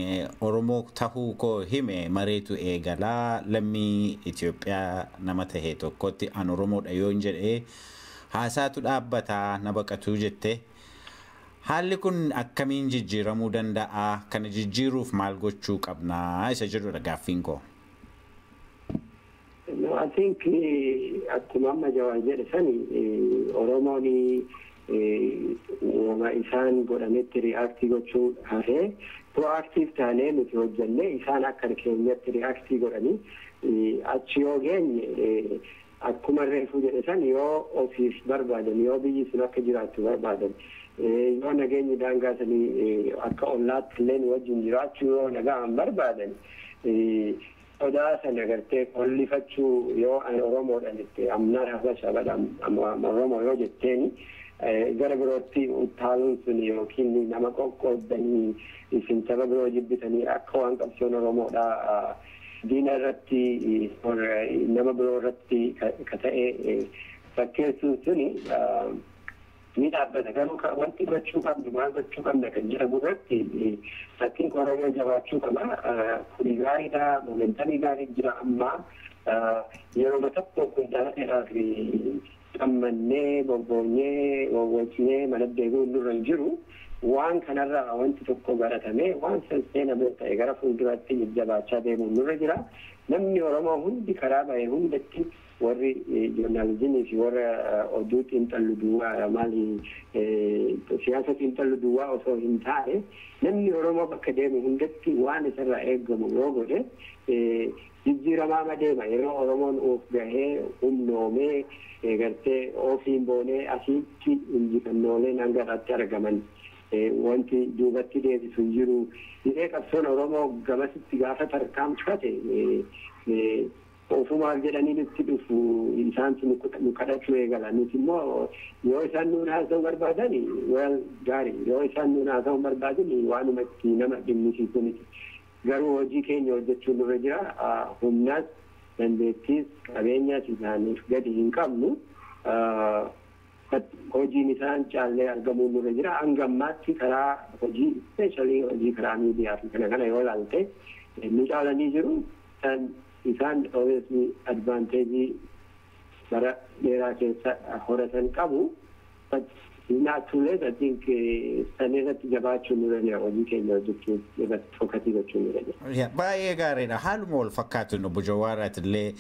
S2: Oromoo tahuu koo hime mareetu eegalaa lammii Itoophiyaa nama tahee tokkotti an Oromoodha yoo hin jedhee haasaatu dhaabbataa na baqatuu jette haalli kun akkamiin jijjiiramuu danda'a kana jijjiiruuf maal gochuu qabnaa isa jedhudha gaaffiin koo.
S3: I think akkuma amma Jawaar jedhe sani Oromoon wama isaan godhametti reaaktii gochuu hafee proactive taanee nuti hojjenne isaan akka keenyatti reaaktii godhanii achi yoo geenye akkuma reefuu jedhe san yoo ofiif barbaadan yoo biyyi sun akka jiraattu barbaadan yoo nageenyi daangaasanii akka ollaatti illee wajjin jiraachuu yoo nagaan barbaadan sodaa sana gartee kollifachuu yoo an Oromoodhaan itti amnaa habasha badhaan Oromoo yoo jetteeni gara birootti utaaluun sun yookiin nama qoqqoodanii isin saba biroo jibbitanii akka waan qabsoon Oromoodhaa diina irratti nama biroo irratti ka ta'e fakkeessuun suni ni dhaabbata garuu wanti gochuu qabnu maal gochuu qabna kan jedhamu irratti fakkiin Oromoo jabaachuu qaba kuni gaariidha momentamii gaarii jira amma yeroo tokko kun dalateedhaaf ammannee bobboonyee wawwachinee manaddeeguu nurra hin jiru waan kanarraa wanti tokko baratame waan seenamee ta'e gara fuulduraatti jajjabaachaa deemuun nurra jira namni Oromoo hundi karaa bahe hundatti warri joornaalizimii fi warra oduu xiinxallu duwwaa maali siyaasa xiinxallu duwwaa osoo hin taane namni Oromoo bakka deemu hundatti waan isarraa eeggamu yoo godhe jijjiiramaa deema yeroo Oromoon of gahee humnoomee gartee ofiin boonee asitti injifannoolee hangaraatti argaman wanti duubatti deebisu hin jiru dhibee qabsoon Oromoo gamasitti gaafa tarkaanfate ofumaaf jedhanii nutti dhufu isaan sun nu kadhachuu eegala nuti immoo yoo isaan nuun haasa'uu barbaadan wal gaarii yoo isaan nuun haasa'uu barbaadan waanuma itti nama dhimmisiisu miti garuu hojii keenya hojjechuun nurra jira humnaas dandeettiis qabeenyaas isaaniif gadi hin qabnu hojiin isaan caallee argamuun nurra jira hanga ammaatti karaa hojii ispeeshaalii hojii karaa miidiyaa fi kana yoo ilaalte nu caalanii jiru isaan obviously advanteejii bara dheeraa keessa horatan qabu not too late I think sanirratti jabaachuun nurra jira hojii keenya hojjechuun irratti fokatii gochuun nurra jira.
S2: Baay'ee gaariidha haaluma wal fakkaatu Obbo Jawaaraati illee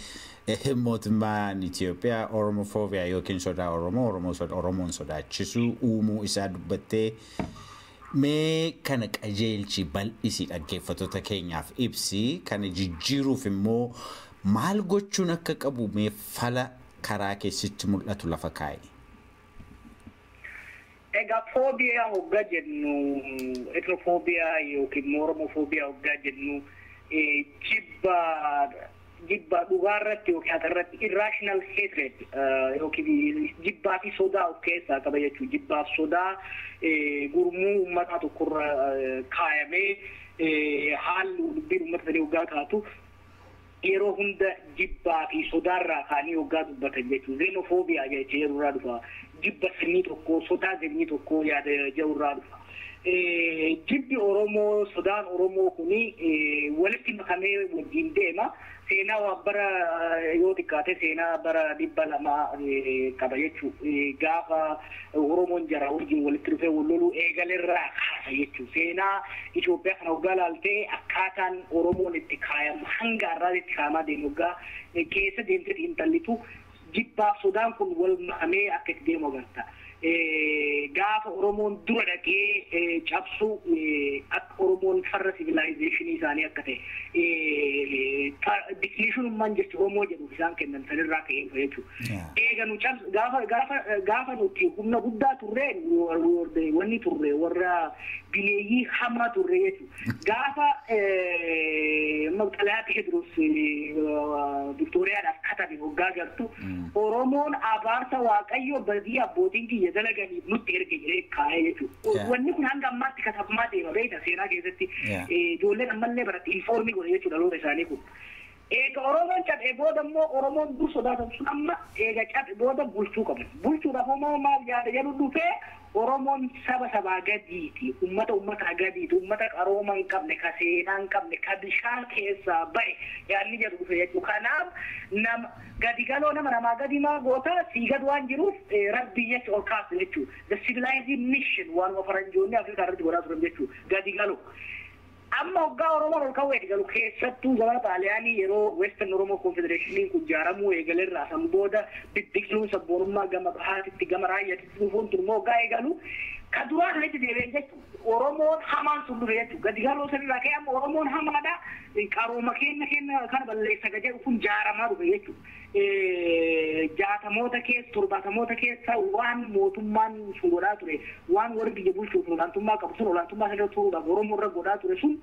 S2: mootummaan Itoophiyaa Oromofoobiyaa yookiin sodaa Oromoon sodaachisuu uumuu isaa dubbattee mee kana qajeelchi bal'isi dhaggeeffattoota keenyaaf ibsi kana jijjiiruuf immoo maal gochuun akka qabu mee fala karaa keessatti mul'atu lafa kaa'e.
S4: Egaa foobiyaa hoggaa jennu etnofoobiyaa yookiin oromofoobiyaa hoggaa jennu jibba dhugaarratti yookiin asirratti irrational hatred yookiin jibbaa fi sodaa of keessaa qaba jechuudha. Jibbaaf sodaa gurmuu uummataa tokkorra kaayamee haalli dubbiin uummata sadii hoggaa kaatu yeroo hunda jibbaa fi sodaarraa kaanii hoggaa dubbatan jechuudha. Xenofoobiyaa jechuu irraa dhufa. Jibba sanyii tokko sodaa sanyii tokko yaada jirurraa dhufa. Jibbi Oromoo sodaan Oromoo kuni walitti makamee wajjin deema. Seenaa wabbara yoo xiqqaate seenaa bara 200 qaba jechuudha. Gaafa Oromoon jara wajjin walitti dhufee walloluu eegalerraa kaasa jechuudha. Seenaa Itoophiyaa kana hoggaa laaltee akkaataan Oromoon itti kaayamu hanga har'aatti itti kaayamaa deemu hoggaa keessa deemtee xiinxallitu jibbaaf sodaan kun wal makamee akka itti deemu agarta. gaafa Oromoon dura dhaqee cabsu akka Oromoon farra civilization isaanii akka ta'e definitionummaan jecha Oromoo jedhu isaan kennan sanirraa ka'ee jechuudha. Eega nu cabsu gaafa nuti humna guddaa turre wanni turre warra bineeyyii hamaa turre jechuudha. Gaafa Magdalaa Pheedros Viktooriyaadhaaf katabe hoggaa gartu Oromoon abaarsa Waaqayyo badii abbootiin kiyya dalaganii nutti erga jedhee kaa'ee jechuudha. Wanni kun hanga ammaatti katabamaa deema beekta seenaa keessatti ijoolleen ammallee baratti infoormii godhe jechuudha loota isaanii kun. Eega Oromoon cabee booda immoo Oromoon dur sodaatan sun amma eega cabee booda bulchuu qaban. Bulchuudhaaf immoo maal yaada jedhu dhufee Oromoon sabaa gadiiti. Ummataa gadiiti. Ummata qarooma hin qabne, ka seenaa hin qabne, ka bishaan keessaa ba'e yaadni jedhu dhufe jechuudha. Kanaaf gadi galoo namaa gadi maa goota sii gad waan jiruuf rabbii jecha ol kaasu jechuudha. The civilizing mission waanuma faranjoonni Afrikaa irratti godhaa turan jechuudha. Gadi galoo. Amma hoggaa Oromoon ol ka'uu eegalu keessattuu zamana Xaaliyaanii yeroo Western Oromoo Confederationiin kun ijaaramuu eegalerraa san booda bibbiqiluun sabboonummaa gama bahaatitti gama raayyaatitti dhufuun turmoo hoggaa eegalu ka duraan irratti deebi'an jechuudha. Oromoon hamaan sun dhufe jechuudha. Gadi galoo sanirraa ka'e amma Oromoon hamaadha. Qarooma kenna kana balleessa jedhu kun jaaramaa dhufe jechuudha. Jaatamoota keessa torbaatamoota keessa waan mootummaan sun godhaa ture waan warri biyya bulchuuf olaantummaa qabu sun olaantummaa sana turuudhaaf Oromoo irra godhaa ture sun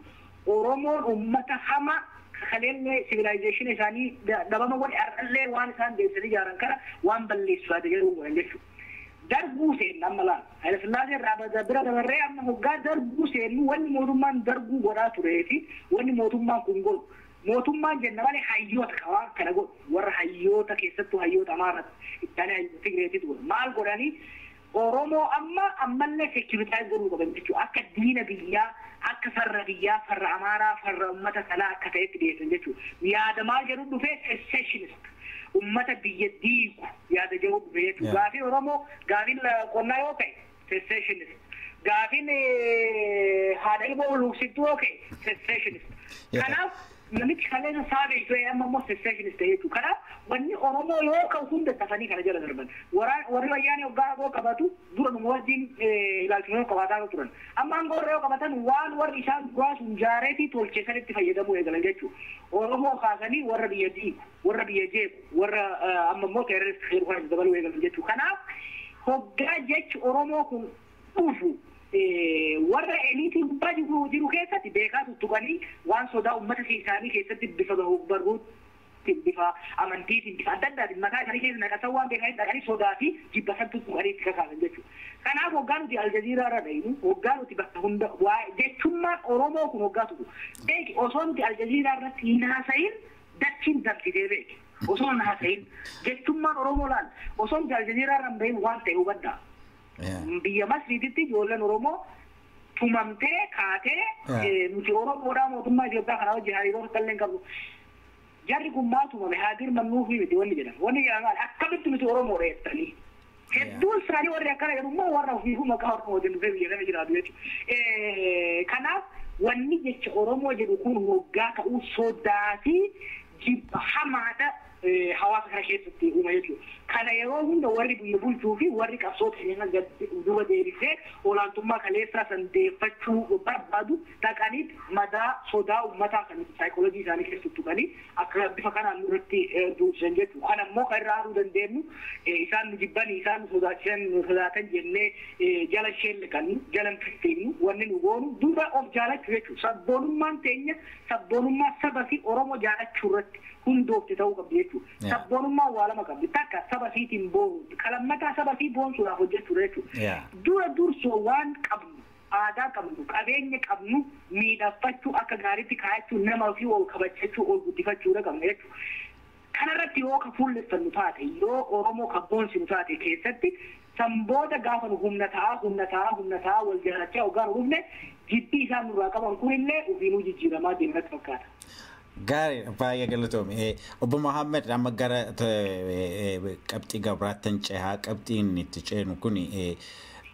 S4: Oromoon uummata hama kaleellee civilization isaanii dhabama wali arallee waan isaan deebisanii ijaaran kana waan balleessaa jedhu godhan jechuudha. Darbuu seenna amma laan Haile Sillaasee irraa bira dabarree amma hoggaa darbuu seennu wanni mootummaan darbuu godhaa turee fi wanni mootummaan kun godhu mootummaan jenna malee hayyoota qabaa kana godhu warra hayyoota keessattuu hayyoota amaaratti ittaanii Tigreetitu godhu maal godhanii Oromoo ammallee seekiritaayii godhuu qaban jechuudha. Akka diina biyyaa akka farra biyyaa farra amaaraa farra uummata sanaa akka ta'etti dhiyeessan jechuudha. Yaada maal jedhu dhufee secessionist ummata biyya diigu yaada jedhu dhufee jechuudha. Gaafii Oromoo gaafiin qonnaa yoo ta'e secessionist. Gaafiin haadha ilmoo luuksittuu yoo ta'e secessionist. Kanaaf namichi kaleessa saabee ishee amma immoo secessionist jechuudha. Kanaaf wanni Oromoo yoo ka'u hunda dafanii kana jala darban. Warri wayyaanii hoggaa goo qabatu dura nu wajjin ilaalchisoo qabaataa turan. Amma angoo yoo qabatan waan warri isaan duraa sun jaareetii tolcheessanitti fayyadamuu eegalan jechuudha. Oromoo kaasanii warra biyya diigu, warra biyya jeequ, warra amma immoo teeroristi heerufaan dabaluu eegalan jechuudha. Kanaaf hoggaa jechi Oromoo kun dhufu warra eliitii gubbaa jiru keessatti beekaa tuttuqanii waan sodaa uummata isaanii keessatti bifa barruutti bifa amantiitiin bifa adda addaatiin mataa isaanii keessa naqatan waan beekaniif dhaqanii sodaa fi jibbasan tuttuqanii itti kakaasan jechuudha. Kanaaf hoggaa nuti Aljaziiraa irra dhayinu hoggaa nuti bakka hunda jechummaan Oromoo kun hoggaa tuqu. Beeki osoo nuti Aljaziiraa irratti hin haasayin dachiin dabsitee beeki. Osoo hin haasayin jechummaan Oromoo laal osoo nuti Aljaziiraa irra hin bahin waan ta'e hubaddaa. Biyya Masriititti ijoolleen Oromoo tumamtee kaatee nuti Oromoodhaa mootummaa Itoophiyaa kanaa hojii hariiroo kalleen qabdu. Jarri kun maal tumame haa dirmannuufi miti wanni jedhan. Wanni jedhan akkamitti nuti Oromoo dheettanii. Hedduun isaanii warri akkana jedhu immoo warra ofiifuu maqaa Oromootiin dhufee biyya jiraatu jechuudha. Kanaaf wanni jecha Oromoo jedhu kun hoggaa ta'uu sodaa fi jibba hamaadha. Hawaasa kana keessatti uuma jechuudha. Kana yeroo hunda warri biyya bulchuu fi warri qabsoota keenya duuba deebisee olaantummaa kaleessaa san deeffachuu barbaadu dhaqanii madaa sodaa uummataa kan saayikooloojii isaanii keessatti tuqanii akka bifa kanaan nurratti duubsan jechuudha. Kana immoo kan irraa haaduu dandeenyu isaan nu jibbanii isaan nu sodaatan jennee jala sheelliqannu jala fixxeenyu wanni nu goonu duuba of jaalachuu jechuudha. Sabboonummaan teenya sabboonummaa saba fi Oromoo jaalachuu irratti hundoofte ta'uu qabdi jechuudha. Sabboonummaa waa lama qabdi. Takka saba fiitiin boonu kalammataa saba fii boonsuudhaaf hojjechuudha jechuudha. Dura dursoo waan qabnu aadaa qabnu qabeenya qabnu miidhaffachuu akka gaariitti kaa'achuu nama ofii ol kabachachuu ol guddifachuudha qabna jechuudha. Kanarratti yoo ka fuulleffannu taate yoo Oromoo ka boonsinu taate keessatti sanbooda gaafa nu humna ta'a wal jaalachaa hoggaan dhufne jibbii isaan nurraa qaban kunillee ofiinuu jijjiiramaa deematti fakkaata.
S2: Gaarii baay'ee galatoome. Obbo Mohaammed amma gara qabxii gabraattan cehaa qabxiin itti ceenu kun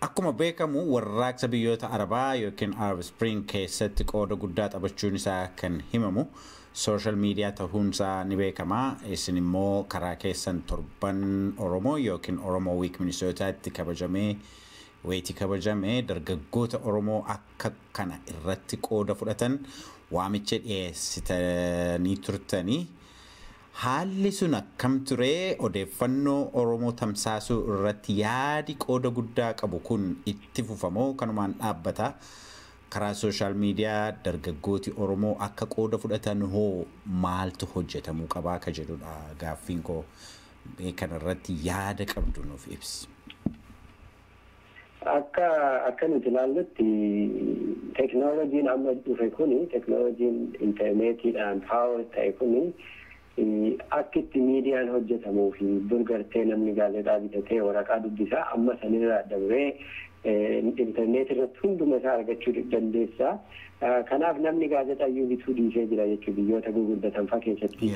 S2: akkuma beekamu warraaqsa biyyoota Arabaa yookiin Arab Spring keessatti qooda guddaa taphachuun isaa kan himamu. social media ta'uunsaa ni beekama. Isin immoo karaa keessan torban Oromoo yookiin Oromoo Week Minnesotaatti kabajamee weetii kabajamee dargaggoota Oromoo akka kana irratti qooda fudhatan waamicha dhiyeessitanii turtanii. Haalli sun akkam ture odeeffannoo Oromoo tamsaasuu irratti yaadi qooda guddaa qabu kun itti fufamoo kanumaan dhaabbata? Karaa social media dargaggooti Oromoo akka qooda fudhatan hoo maaltu hojjetamuu qabaa ka jedhudha gaaffiin koo. Kana irratti yaada qabdu nuuf ibsi.
S3: Akka nuti ilaallutti teknooloojiin amma dhufe kuni teknooloojiin intarneetiidhaan paawar ta'e kuni akka itti miidiyaan hojjetamuu fi durgartee namni gaazexaa bitatee waraqaa dubbisaa amma sanirraa dabree intarneet irratti hunduma isaa argachuu dandeessa. Kanaaf namni gaazexaa iyyuu bituu dhiisee jira jechuudha biyyoota gurguddatan fa'aa keessatti.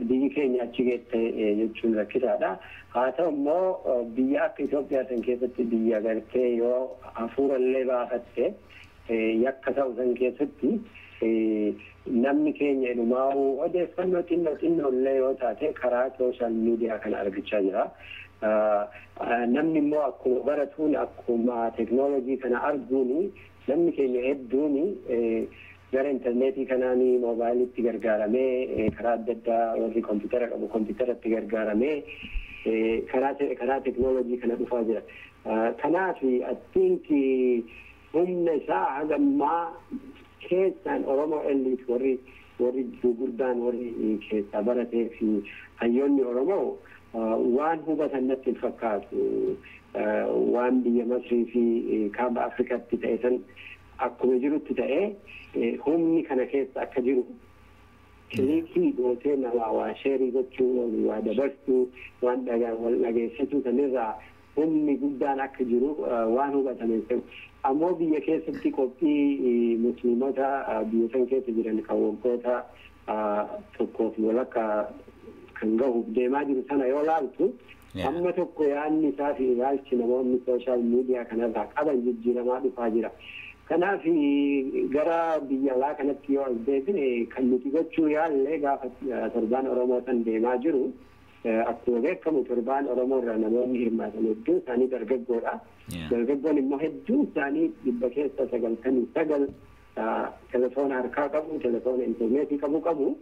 S3: Biyyi keenya achi geette jechuun rakkisaadha. Haa ta'u immoo biyya akka Itoophiyaa san keessatti biyya gartee yoo hafuurallee baafatte yakka ta'u san keessatti namni keenya dhumaa'uu odeeffannoo xinnoo yoo taate karaa sooshaal miidiyaa kana argachaa jira. Namni immoo akkuma baratuun akkuma teknoolojii kana arguuni namni keenya hedduuni gara intarneetii kanaanii moobaayilitti gargaaramee karaa adda addaa warri kompiitara qabu kompiitaratti gargaaramee karaa teknoolojii kana dhufaa jira. Kanaaf atiinki humna isaa hagammaa keessaan Oromoo eliit warri gurguddaan warri keessaa baratee fi hayyoonni Oromoo waan hubatan natti hin fakkaatu. Waan biyya Masrii fi kaaba Afrikaatti ta'e san akkuma jirutti ta'ee humni kana keessa akka jiru kiliikii gootee namaa waa sheerii gochuu waa dabarsuu waan wal dhageessisuu sanirraa humni guddaan akka jiru waan hubatame ta'u. Ammoo biyya keessatti qophii musliimota biyya san keessa jiran kan waggoota tokkoof walakkaa kan gahuuf deemaa jiru sana yoo laaltu amma tokko yaadni isaa fi ilaalchi namoonni sooshaal miidiyaa kanarraa qaban jijjiiramaa dhufaa jira. Kanaaf gara biyya alaa kanatti yoo as deebine kan nuti gochuu yaallee gaafa torbaan Oromoo san deemaa jiru akkuma beekamu torbaan Oromoo irraa namoonni hirmaatan hedduun isaanii dargaggoodha. Dargaggoon immoo hedduun isaanii 99% telefoona harkaa qabu, telefoona intarneetii qabu.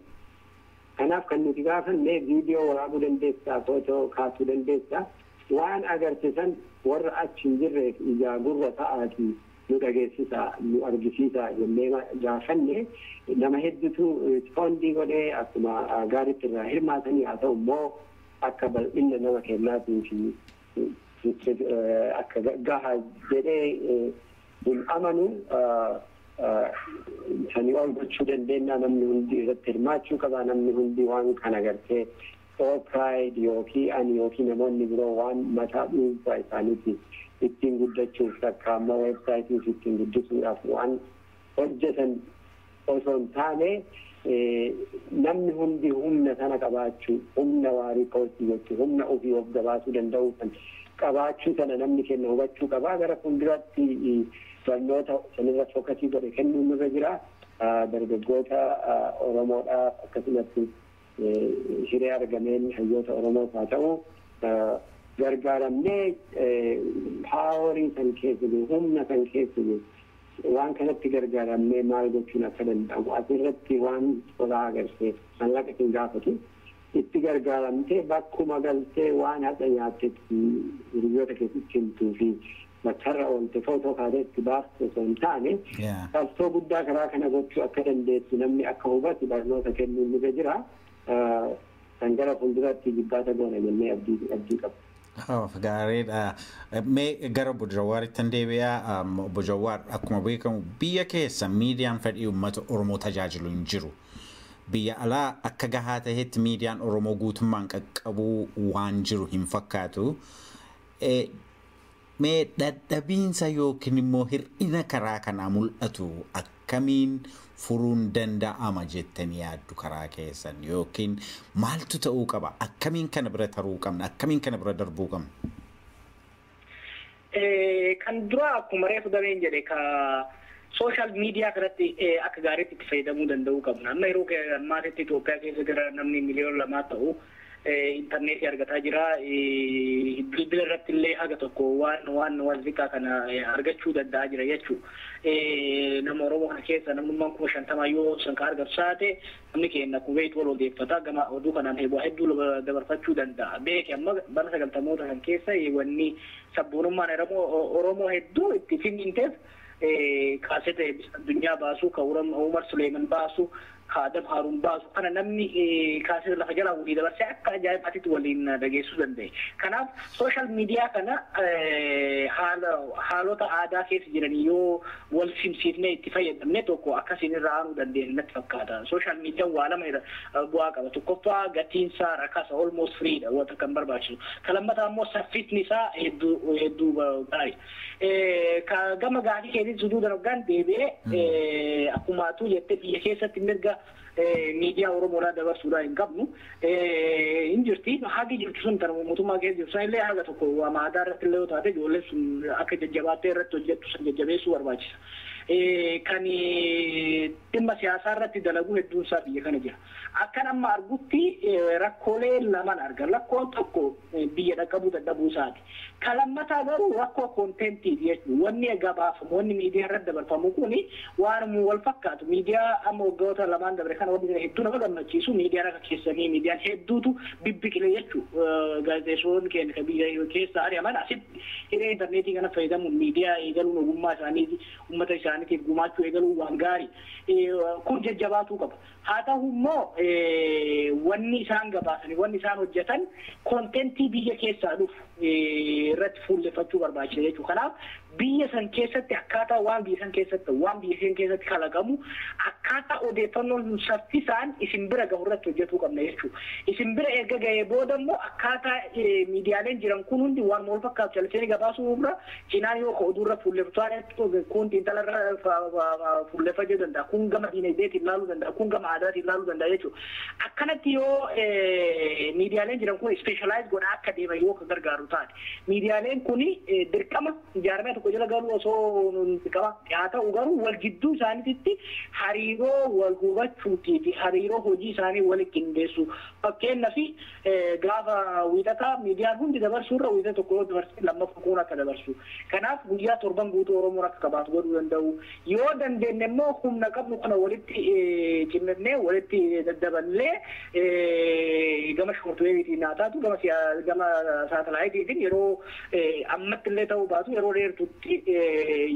S3: Kanaaf kan nuti gaafanne viidiyoo waraabuu dandeessaa, footoo kaasuu dandeessaa. Waan agarsiisan warra achi hin jirreef ijaa gurra ta'aatii nu dhageessisaa, nu argisiisaa jennee gaafanne nama hedduutu ispoondii godhee akkuma gaariitti irraa hirmaatanii haa ta'u immoo akka bal'inna nama kennaatii fi akka gahaa jedhee hin amanu sanii ol gochuu dandeenya namni hundi irratti hirmaachuu qaba. Namni hundi waan kana gartee pride yookiin ani yookiin namoonni biroo waan mataa dhuunfaa isaaniitiin ittiin guddachuuf takka ammoo weebsaayitii ittiin guddisuudhaaf waan hojjetan osoo hin taane namni hundi humna sana qabaachuu, humna waarii koostii jechuu, humna ofii of gabaasuu danda'uu san qabaachuu sana namni kenna hubachuu qabaa. Gara fuulduraatti barnoota sanirra fookasii godhe kennuun nurra jira. Dargaggoota Oromoodhaaf akkasumatti hiree argameen hayyoota Oromoos haa ta'u gargaaramnee paaworii san keessa jiru, humna san keessa jiru waan kanatti gargaaramnee maal gochuun akka danda'amu asirratti waan tolaa agarsiise mallaqa hin gaafatu itti gargaaramtee bakkuma galtee waan haqa nyaattetti hiriyoota keessatti himtuu fi bakkarra oolte footoo kaateetti baastu osoo hin taane qabsoo guddaa karaa kana gochuu akka dandeessu namni akka hubatu barnoota kennuun nurra jira. Kan gara fuulduratti jibbaata goona jennee abdii qabu.
S2: Gaariidha. Mee gara Obbo Jawaaritti deebi'aa. Obbo Jawaar akkuma beekamu biyya keessa miidiyaan fedhii uummata Oromoo tajaajilu hin jiru. Biyya alaa akka gahaa ta'etti miidiyaan Oromoo guutummaan qaqqabuu waan jiru hin fakkaatu. Mee dadhabiinsa yookiin immoo hir'ina karaa kanaa mul'atu akkamiin furuun danda'ama jettanii yaaddu karaa keessan yookiin maaltu ta'uu qaba? Akkamiin kana bira taruu qabna? Akkamiin kana bira darbuu qabna?
S4: Kan dura akkuma reefu dameen jedhe ka social media kanatti akka gaariitti itti fayyadamuu danda'uu qabna. Amma yeroo ammaatitti Itoophiyaa keessa gara namni miliyoona lamaa ta'u interneetii argataa jira. Bilbila irratti illee haga tokko waan xiqqaa kana argachuu danda'a jira jechuudha. Nama Oromoo kana keessa namnummaan 50 yoo sanka argatu taate namni keenya kubeet wal odeeffata gama oduu kanaan hedduu dabarfachuu danda'a. Beeki amma bara 90moota kan keessa wanni sabboonummaan Oromoo hedduu itti fininteef kaasete addunyaa baasu ka Umar Suleeman baasu kaadam Haruun baasu kana namni kaasete lafa jalaa walii dabarsee akka ajaa'ibaatti waliin dhageessuu danda'e. Kanaaf social media kana haalota aadaa keessa jiranii yoo wal simsiifnee itti fayyadamne tokko akkasiin irraa aanuu dandeenya natti fakkaata. Social media waa lama bu'aa qaba. Tokkoffaa gatiinsaa rakasa almost free dha wanta kan barbaachisu. Kalammataa immoo saffisni isaa hedduu gaarii. Gama gaarii keessatti suduudan hoggaan deebi'ee akkumaatu jettee biyya keessatti mirga media Oromoodhaa dabarsuudhaa hin qabnu. Injirti hagi jirtu sun tan mootummaa keessa jirtu san illee haga tokko maadaa irratti illee yoo taate ijoolleen sun akka jajjabaattee irratti hojjettu san jajjabeessuu barbaachisa. Kan dhimma siyaasaa irratti dalaguu hedduun isaa biyya kana jira. Akkan amma argutti rakkoolee lamaan argan. Rakkoon tokko biyya dhaqqabuu dadhabuu isaati. Kan lammataa garuu rakkoo koontentii jechuudha. Wanni gabaafamu wanni miidiyaa irratti dabarfamu kuni waan wal fakkaatu. Miidiyaa amma waggoota lamaan dabre kana wanni hedduu nama gammachiisu miidiyaan akka keessanii miidiyaan hedduutu bibbiqile jechuudha. Gaazexeessonni keenya biyya keessa ari'aman asitti hiree intarneetii kana fayyadamuun miidiyaa eegaluun ogummaa isaaniiti uummata isaaniitiif gumaachuu eegaluun waan gaarii. Kun jajjabaatuu qaba. Haa ta'u immoo wanni isaan gabaasanii wanni isaan hojjetan koontentii biyya keessaa dhufu irratti fuulleffachuu barbaachisa jechuudha. Kanaaf biyya san keessatti akkaataa waan biyya san keessatti kalaqamu akkaataa odeeffannoon saffisaan isin bira gahu irratti hojjetuu qabna jechuudha. Isin bira erga gahee booda immoo akkaataa miidiyaaleen jiran kun hundi waan wal fakkaatu callisanii gabaasuu irra cinaan yoo oduurra fuulleffatu kun xiinxalarra fuulleffachuu danda'a. Kun gama diinagdeetiin ilaaluu danda'a. Kun gama aadaatiin ilaaluu danda'a jechuudha. Akkanatti yoo miidiyaaleen jiran kun ispeeshalaayis godhaa akka deeman yoo gargaaru taate. Miidiyaaleen kun dirqama ijaaramee tokko jala galuu osoo qaba. Haa ta'u garuu wal gidduu isaaniitti hariiroo wal hubachuutii fi hariiroo hojii isaanii wal qindeessu. Fakkeenyaaf gaafa wiixataa miidiyaan hundi dabarsuurra wiixata tokko yoo dabarse lammaffaa kun akka dabarsu. Kanaaf guyyaa torban guutuu Oromoon akka qabaatu godhuu danda'u. Yoo dandeenye immoo humna qabnu kana walitti cimmannee walitti daddaballee gama shoortuweebiitiin haa taatu gama saatalaayitiin yeroo ammatti illee ta'uu baatu yeroo dheertutti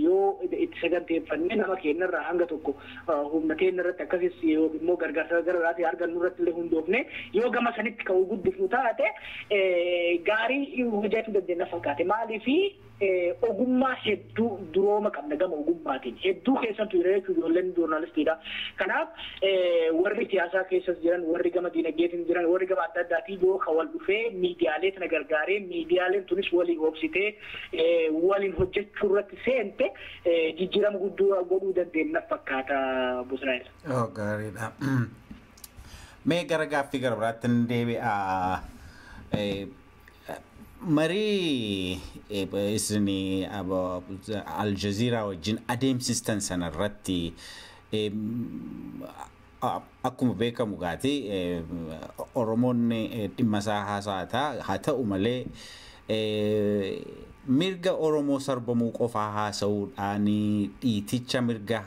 S4: yoo itti saganteeffannee nama keenyarraa hanga tokko humna keenya irratti akkasis immoo gargaarsa garaagaraatii argannu irratti illee hundoofne yoo gama sanitti ka'uu guddifnu taate gaarii hojjechuu dandeenya fakkaate. Maaliifi ogummaa hedduu durooma qabna gama ogummaatiin hedduu keessattuu jira jechuudha ijoolleen joornaalistiidha. Kanaaf warri siyaasaa keessas jiran warri gama diinagdeetiin jiran warri gama adda addaatii yoo ka wal dhufee miidiyaalee tana gargaaree miidiyaaleen tunis walii oobsitee waliin hojjechuu irratti seente jijjiirama guddoo godhuu dandeenya fakkaata Busraayil.
S2: Gaariidha. Mee gara gaaffii gara biraatti hin deebi'a. Marii isin Aljazeeraa wajjin adeemsistan sanarratti akkuma beekamu gaati Oromoonni dhimma isaa haasa'ata. Haa ta'u malee mirga Oromoo sarbamuu qofaa haasa'uudhaan dhiiticha mirga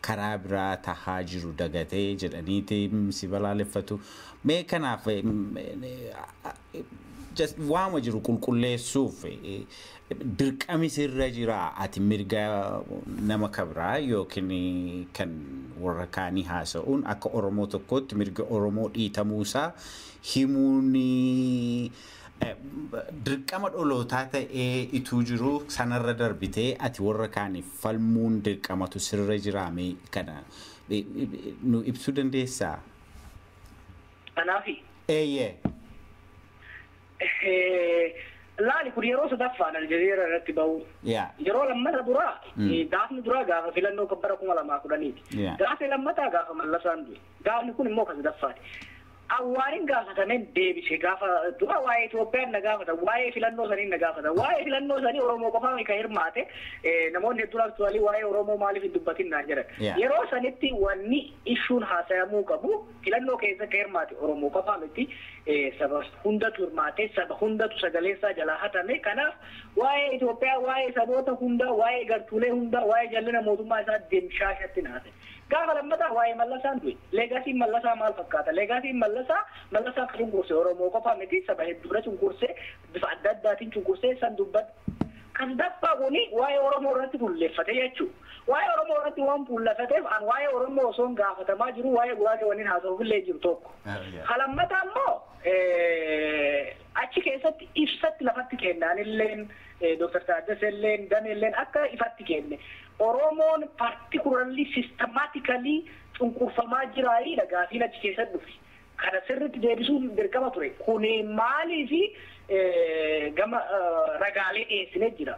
S2: karaa biraa tahaa jiru dagatee jedhaniiti si balaaleffatu. Mee kanaaf waama jiru qulqulleessuuf dirqami sirra jira ati mirga nama kabraa yookiin kan warra kaanii haasa'uun akka Oromoo tokkotti mirga Oromoo dhiitamuusaa himuun dirqama dholootaa ta'ee ituu jiru sanarra darbitee ati warra kaaniif falmuun dirqamatu sirra jiraame kana nu ibsuu dandeessaa?
S4: Kanaafi?
S2: Eeyyee.
S4: Laali kun yeroo sadaffaan Aljazeera irratti bahu. Yeroo lammata duraa gaafni duraa gaafa filannoo kan bara 2010. Gaafa lammataa gaafa mallasaan du'e. Gaafni kun immoo kan sadaffaati. awwaarin gaafatamen deebise gaafa dura waa'ee Itoophiyaan na gaafata waa'ee filannoo sanii na gaafata waa'ee filannoo sanii Oromoo qofaa mika hirmaate namoonni hedduun aktuaalii waa'ee Oromoo maaliif hin dubbatin naan jedhan yeroo sanitti wanni issuun haasayamuu qabu filannoo keessa ka hirmaate Oromoo qofaa miti saba hundatu hirmaate saba hundatu sagaleessaa jalaa hatame kanaaf waa'ee Itoophiyaa waa'ee saboota hunda waa'ee gartuulee hunda waa'ee jallina mootummaa isaa deemshaashatti naase gaafa lammataa waa'ee Mallasaan du'e leegaasiin Mallasaa maal fakkaata leegaasiin Mallasaa kan cunqursee Oromoo qofaa miti saba hedduudha cunqursee bifa adda addaatiin cunqursee san dubbata kan daffaa kuni waa'ee Oromoo irratti fuulleffate jechuudha waa'ee Oromoo irratti waan fuulleffateef an waa'ee Oromoo osoo gaafatamaa jiru waa'ee guraacha waniin haasa'uufillee jiru tokko halammataa immoo achi keessatti ibsatti lafatti kennaanilleen Dr. Taaddasalleen Daneelleen akka ifatti kenne Oromoon particularly systematically cunqurfamaa jiraayi gaafiin achi keessa dhufe kana sirriitti deebisuun dirqama ture kun maaliifi gama ragaalee dhiyeessinee jira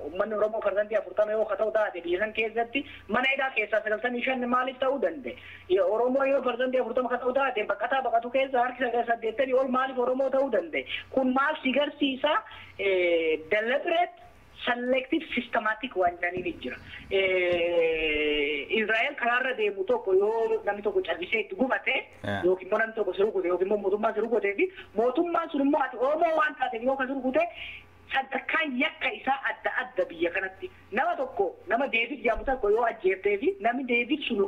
S4: uummanni Oromoo parsantii 40 yoo ta'u taate biyya san keessatti mana hidhaa keessaa 95 maaliif ta'uu danda'e Oromoo yoo parsantii 40 ta'u taate baqatu keessa harki 80 ol maaliif Oromoo ta'uu danda'e kun maal si garsiisa deliberate selective systematic waan jedhanii jira Israel karaarra deemu tokko yoo namni tokko callisee itti gubate yookiin immoo namni tokko sirugute yookiin immoo mootummaan sirugutee fi mootummaan sun immoo ati Oromoo waan taateef yoo ka sirugute sadarkaan yakka isaa adda adda biyya kanatti nama tokko nama Deevid jedhamu tokko yoo ajjeeftee fi namni Deevid sun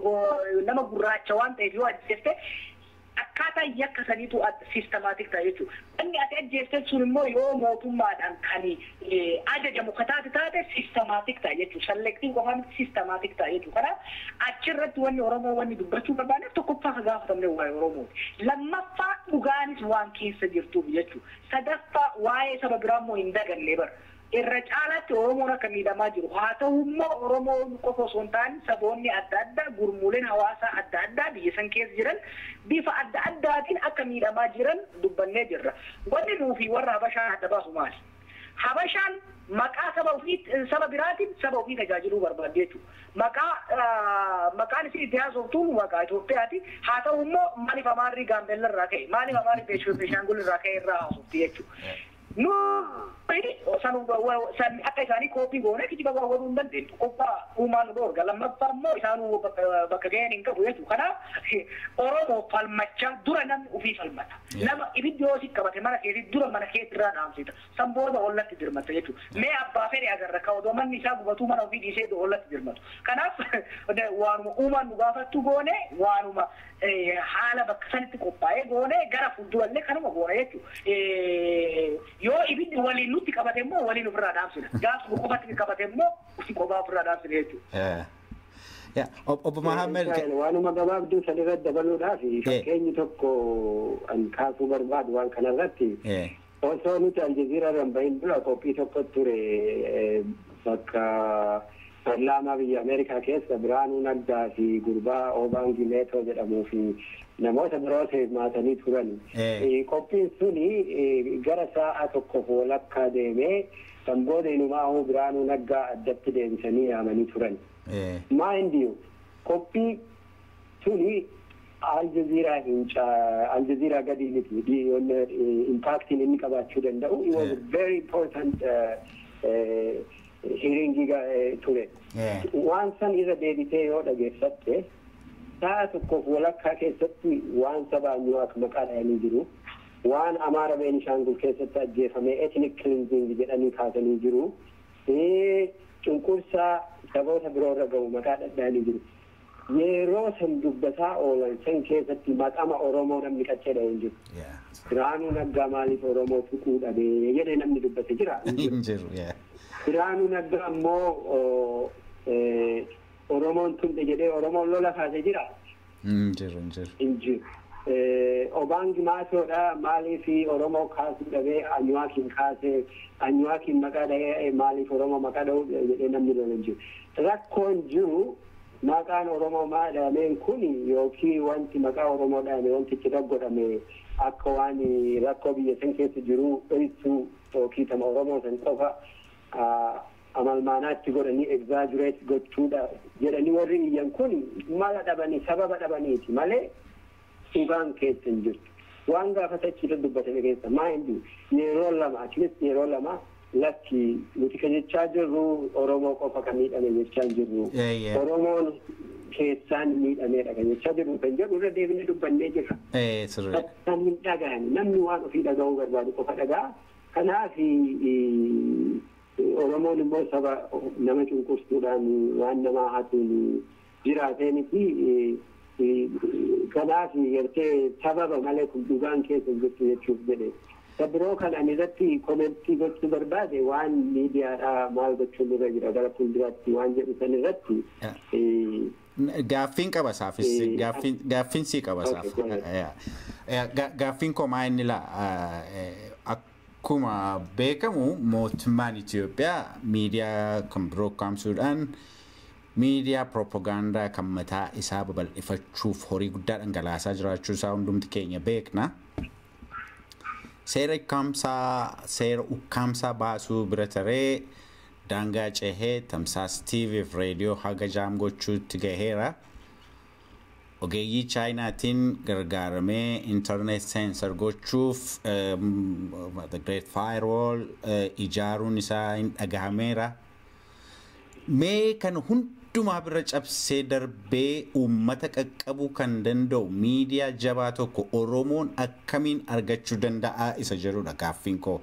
S4: nama gurraacha waan ta'eef yoo ajjeefte akkaataa yakka saniitu systematic ta'e jechuudha. Inni ati ajjeefte sun immoo yoo mootummaadhaan kan ajajamu taate systematic ta'e jechuudha. Selective qofaan systematic ta'e jechuudha. Kanaaf achirratti wanni Oromoo wanni dubbachuu barbaadeef tokkoffaa ka gaafatamne waa'ee Oromooti. Lammaffaa dhugaanis waan keessa jirtuuf jechuudha. Sadaffaa waa'ee saba biraa immoo hin daganne bara. Irra caalatti Oromoon akka miidhamaa jiru haa ta'u immoo Oromoon qofa osoo hin taane saboonni adda addaa gurmuuleen hawaasaa adda addaa biyya san keessa jiran bifa adda addaatiin akka miidhamaa jiran dubbannee jirra. Wanni nuufi warra Habashaa adda baasu maali? Habashaan maqaa saba biraatiin saba ofii tajaajiluu barbaadde jechuudha. Maqaan isin itti haasoftuun maqaa Itoophiyaati. Haa ta'u immoo maaliif Amaarri Gaambeella irraa ka'e maaliif Amaarri Beeshaangul irraa ka'e irraa haasofti jechuudha. San akka isaanii koopii goone kijiba godhuu hin dandeenyu. Qophaa uumaan nu dhoorga. Lammaffaa immoo isaanuu bakka ga'een hin qabu jechuudha. Kanaaf Oromoo falmachaa dura namni ofii falmata. Nama ibiddi yoo si qabate mana keessatti dura mana keetti irraa dhaamsita. San booda ollatti dirmata jechuudha. Mee abbaa fedhe agarra ka odoo manni isaa gubatuu mana ofii dhiisee ollatti dirmatu. Kanaaf waanuma uumaan nu gaafattu goone waanuma haala bakka sanitti qophaa'ee goone gara fuuldurallee kanuma goone jechuudha. Yoo ibiddi waliin nutti qabate immoo waliin ofirraa dhaamsina. Gaafa qofatti qabate immoo usi qophaa ofirraa dhaamsina jechuudha.
S2: Obbo Mahammed
S3: waanuma gabaabduu sanirratti dabaluudhaaf fakkeenyi tokko an kaasuu barbaadu waan kanarratti osoo nuti Aljazeera irraan bahin dura qophii tokko ture bakka parlaamaa biyya Ameerikaa keessa Biraanuu Naggaa fi gurbaa Obaangi Meetoo jedhamuu fi namoota biroota hirmaatanii turan. Qophiin suni gara sa'a tokkoof walakkaa deemee kan booda inumaa Biraanuu Naggaa addatti deebisanii yaamanii turan. Mind you, qophii suni Aljazeera gadi miti impactiin inni qabaachuu danda'u. It was a very important hearing ture. Waan san irra deebitee yoo dhageeffatte sa'a tokkoof walakkaa keessatti waan sabaan yoo akka maqaa dhahanii jiru. Waan Amaara Beenishaangul keessatti ajjeefame ethnic cleansing jedhanii kaasanii jiru. Cunqursaa saboota biroo irra gahu maqaa dhahanii jiru. Yeroo san dubbataa oolan san keessatti maqama Oromoo namni qaccee dhahee jiru. Biraanuu Naggaa maaliif Oromoo tuquu dhabee jedhee namni dubbate jira. Biraanuu Naggaa ammoo Oromoon tunde jedhee Oromoon lola kaasee jira. Injiru. Obaangi Maatoodha maaliif Oromoo kaasuu dhabee Anyuwaakiin kaasee Anyuwaakiin maqaa dhahee maaliif Oromoo maqaa dhahuu jedhee namni lola jiru. Rakkoon jiru maqaan Oromoo maa dhahameen kun yookiin wanti maqaa Oromoo dhahame wanti itti godhame akka waan rakkoo biyya san keessa jiru ibsuu yookiin tama Oromoo san qofa amalmaanaatti godhanii exaggerate gochuudha jedhanii warri iyyan kun mala dhabanii sababa dhabaniiti malee dhugaan keessa hin jirtu. Waan gaafatachiirra dubbatame keessa maa hin jiru yeroo lama atleast yeroo lama lakki nuti kan jechaa jirru Oromoo qofa kan miidhame jechaa hin jirru. Oromoon keessaan miidhameedha kan jechaa jirru kan jedhu irra deebinee dubbannee jirra. Kan hin dhaga'ani namni waan ofii dhaga'uu barbaadu qofa dhaga'a. Kanaaf Oromoon immoo saba nama cunqursuudhaan waan namaa hatuun jiraatee miti. Kanaaf gartee sababa malee kun dhugaan keessa jirtu jechuuf jedhe. Sabiroo kan ani irratti komentii gochuu barbaade waan miidiyaadhaa maal gochuun irra jira gara fuulduraatti waan jedhu san irratti.
S2: Gaaffiin qaba saafis gaaffiin sii qaba saaf. Gaaffiin koo maa inni akkuma beekamu mootummaan Itoophiyaa miidiyaa kan biroo kaamsuudhaan miidiyaa propagaandaa kan mataa isaa babal'ifachuuf horii guddaa dhangalaasaa jiraachuu isaa hundumti keenya beekna. Seera ukkaamsaa baasuu bira taree daangaa cehee tamsaasa TV fi reediyoo haga jaam gochuutti gaheera. Ogeeyyii Chaayinaatiin gargaaramee internet sensor gochuuf the great firewall ijaaruun isaa hin dhagahameera. Mee kan hundumaa bira cabsee darbee uummata qaqqabuu kan danda'u miidiyaa jabaa tokko Oromoon akkamiin argachuu danda'a isa jedhudha gaaffiin koo.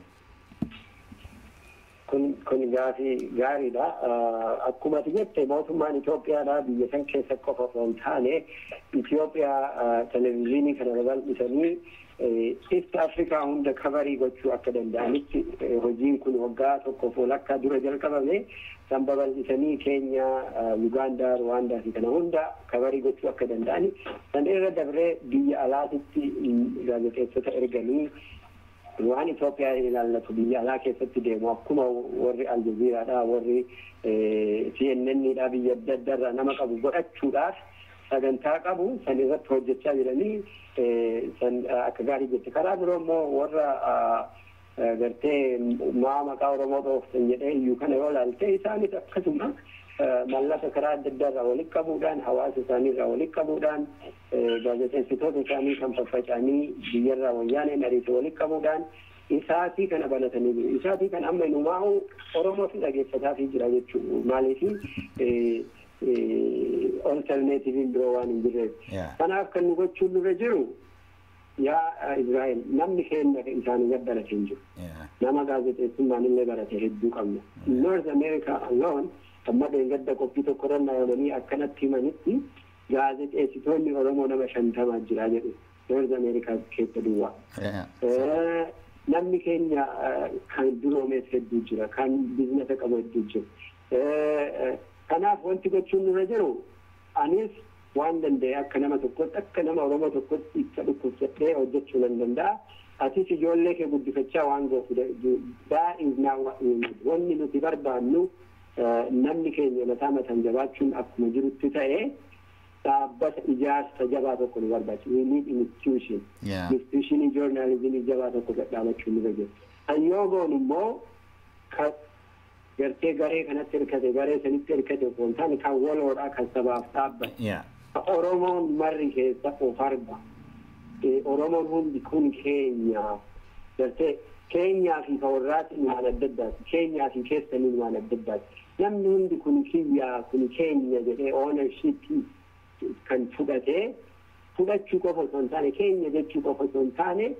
S3: Kun gaariidha. Akkuma jette mootummaan Itoophiyaadhaa biyya san keessa qofa osoo hin taane Itoophiyaa televezyiinii kana babal'isanii East Afrikaa hunda kabarii gochuu akka danda'anitti hojiin kun waggaa tokkoof walakkaa dura jalqabame san babal'isanii Keenya, Ugaandaa, Ruwaandaa fi kana hunda kabarii gochuu akka danda'ani san irra dabree biyya alaatitti gaazexeessota erganii waan Itoophiyaa ilaallatu biyya alaa keessatti deemu akkuma warri Aljazeeraadhaa warri CNN'dhaa biyya adda addaarraa nama qabu godhachuudhaaf sagantaa qabu san irratti hojjechaa jiranii san akka gaarii jette karaa biroo immoo warra gartee maqaa Oromoo dhooftan jedhee iyyuu kana yoo ilaalte isaanis akkasuma mallaqa karaa adda addaarraa walitti qabuudhaan hawaasa isaaniirraa walitti qabuudhaan gaazexeessitoota isaanii kan faffacanii biyyarraa wayyaaneen ariite walitti qabuudhaan isaatii kana banatanii jiru. Isaatii kan amma inumaa'u Oromootu dhageeffataafii jira jechuudha. Maaliifii alternatiiviin biroo waan hin jirreef. Kanaaf kan nu gochuun nurra jiru yaa Israa'el namni keenya isaanii gad barate hin jiru. Nama gaazexeessummaan illee barate hedduu qabna. North America alone amma gadda qophii tokko irra naayamanii akkanatti himanitti gaazexeessitoonni Oromoo nama 50 jira jedhu North America keessa duwwaa. Namni keenya kan duroomees hedduu jira, kan biizinasa qabu hedduu jira. Kanaaf wanti gochuun nurra jiru anis waan danda'e akka nama tokkotti akka nama Oromoo tokkotti itti dhukkubsadhee hojjechuu nan danda'a. Atis ijoollee kee guddifachaa waan goofu that is now what we need. Wanni nuti barbaannu namni keenya mataan jabaachuun akkuma jirutti ta'ee dhaabbata ijaarsa jabaa tokko nu barbaachisa. We need institution. Institution journalism jabaa tokko gadhaabachuu nu barbaachisa. Ayyoo goon immoo gartee garee kanatti hirkate garee sanitti hirkate osoo hin taane kan waloodhaa kan sabaaf dhaabbate. Oromoon marri keessa of arga. Oromoon hundi kun keenya gartee keenyaa fi kawarraatti waan adda addaati. Keenyaa fi keessanii waan adda addaati. Namni hundi kun kiyyaa kun keenya jedhee ownership kan fudhachuu qofa osoo hin taane keenya jechuu qofa osoo hin taane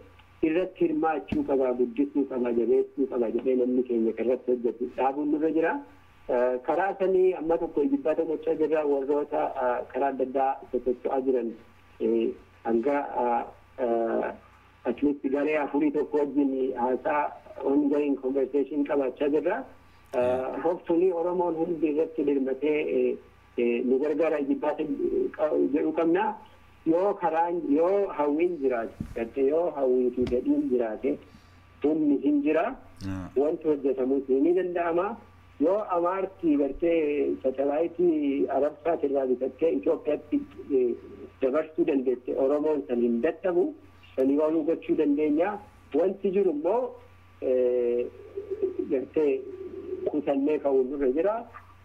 S3: irratti hirmaachuu qaba, guddisuu qaba, jabeessuu qaba jedhee namni keenya irratti hojjetu dhaabuun nurra jira. Karaa sanii amma tokko jibbata gochaa jirra warroota karaa adda addaa sosocho'aa jiran hanga at least garee afurii tokko wajjin haasaa ongoing conversation qabaachaa jirra. Hopefully Oromoon hundi irratti dirmatee nu gargaara jibbata jedhu qabna. Yoo hawwiin jiraate yoo hawwii fi fedhiin jiraate humni hin jira wanti hojjetamus ni danda'ama. Yoo amaartii gartee satalaayitii arabsaatirraa bitattee Itoophiyaatti dabarsuu dandeette Oromoon san hin dadhabu sanii ooluu gochuu dandeenya. Wanti jiru immoo gartee kutannee ka'uun nurra jira.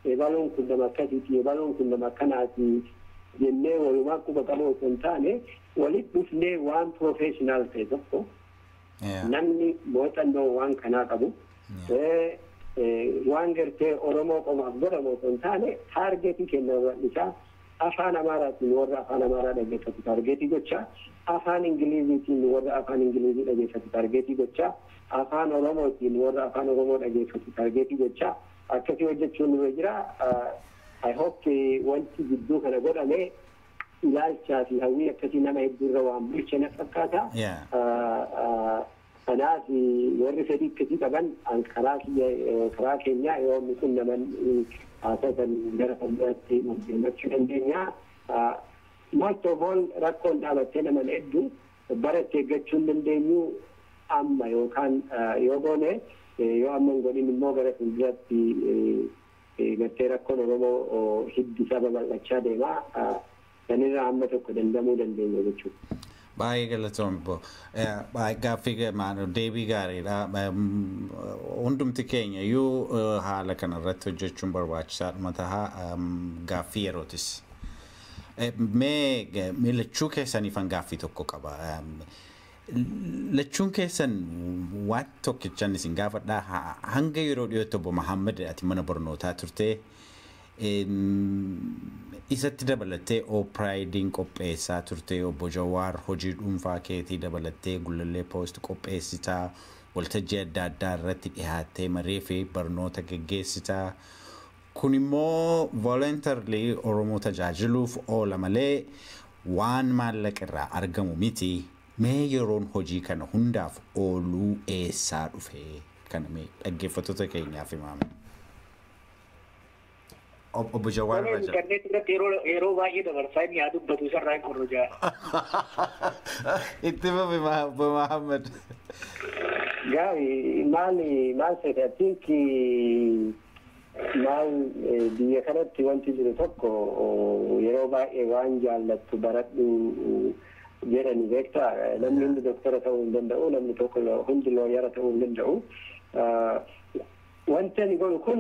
S3: Eebaluun kun nama akkasiiti, eebaluun kun nama akkanaati. jennee walumaa quba qabu osoo hin taane walitti dhufnee waan professional ta'e tokko namni muuxannoo waan kanaa qabu waan gartee Oromoo qomaaf godhamu osoo hin taane taargeetii kennamuudhaan isaa afaan Amaaraatiin warra afaan Amaaraa dhaggeeffatu taargeetii gochaa afaan Ingiliziitiin warra afaan Ingilizii dhaggeeffatu taargeetii gochaa afaan Oromootiin warra afaan Oromoo dhaggeeffatu taargeetii gochaa akkasii hojjechuun nurra jira. I hope wanti gidduu kana godhame ilaalchaa fi hawwii akkasii nama hedduurra waan bulche na fakkaata. Kanaaf warri fedhii akkasii qaban karaa keenya yoo kun naman haasasan gara fuulduraatti deemachuu dandeenya. Most of all rakkoon dhaabattee naman hedduu baratti eeggachuu dandeenyu amma yookaan yoo goone yoo amma hin godhin immoo gara fuulduraatti gartee rakkoon Oromoo hiddi isaa babal'achaa deema. Sanirraa amma tokko dandamuu dandeenya jechuudha.
S2: Baay'ee galatoomne gaaffii deebii gaariidha. Hundumti keenya iyyuu haala kanarratti hojjechuun barbaachisaadhuma ta'a gaaffii yerootis. Mee lachuu keessaniifan gaaffii tokko qaba. Lachuun keessan waan tokkichaan isin gaafadhaa hanga yeroo dhiyootti obbo Mahammad ati mana barnootaa turte isatti dabalattee Pride qopheessaa turte obbo Jawaar hojii dhuunfaa keetii dabalattee Gullallee Post qopheessitaa waltajjii adda addaa irratti dhiyaattee maree fi barnoota geggeessitaa kun immoo voluntarily Oromoo tajaajiluuf oola malee waan maallaqa irraa argamu miti. Mee yeroon hojii kana hundaaf ooluu eessaa dhufe kana mee dhaggeeffattoota keenyaaf himaame. Obbo Jawaar Raja.
S4: Internet irratti yeroo baay'ee dabarsaa inni yaa dubbatu isarraa hin korrojaa.
S2: Itti fufi Obbo Mahammad.
S3: Gaarii maal ta'e atiinki maal biyya kanatti wanti jiru tokko yeroo baay'ee waan jaallattu baradhu jedhani beektaa namni hundi doktora ta'uu hin danda'u namni tokko hundi looyara ta'uu hin danda'u. Wanti ani godhu kun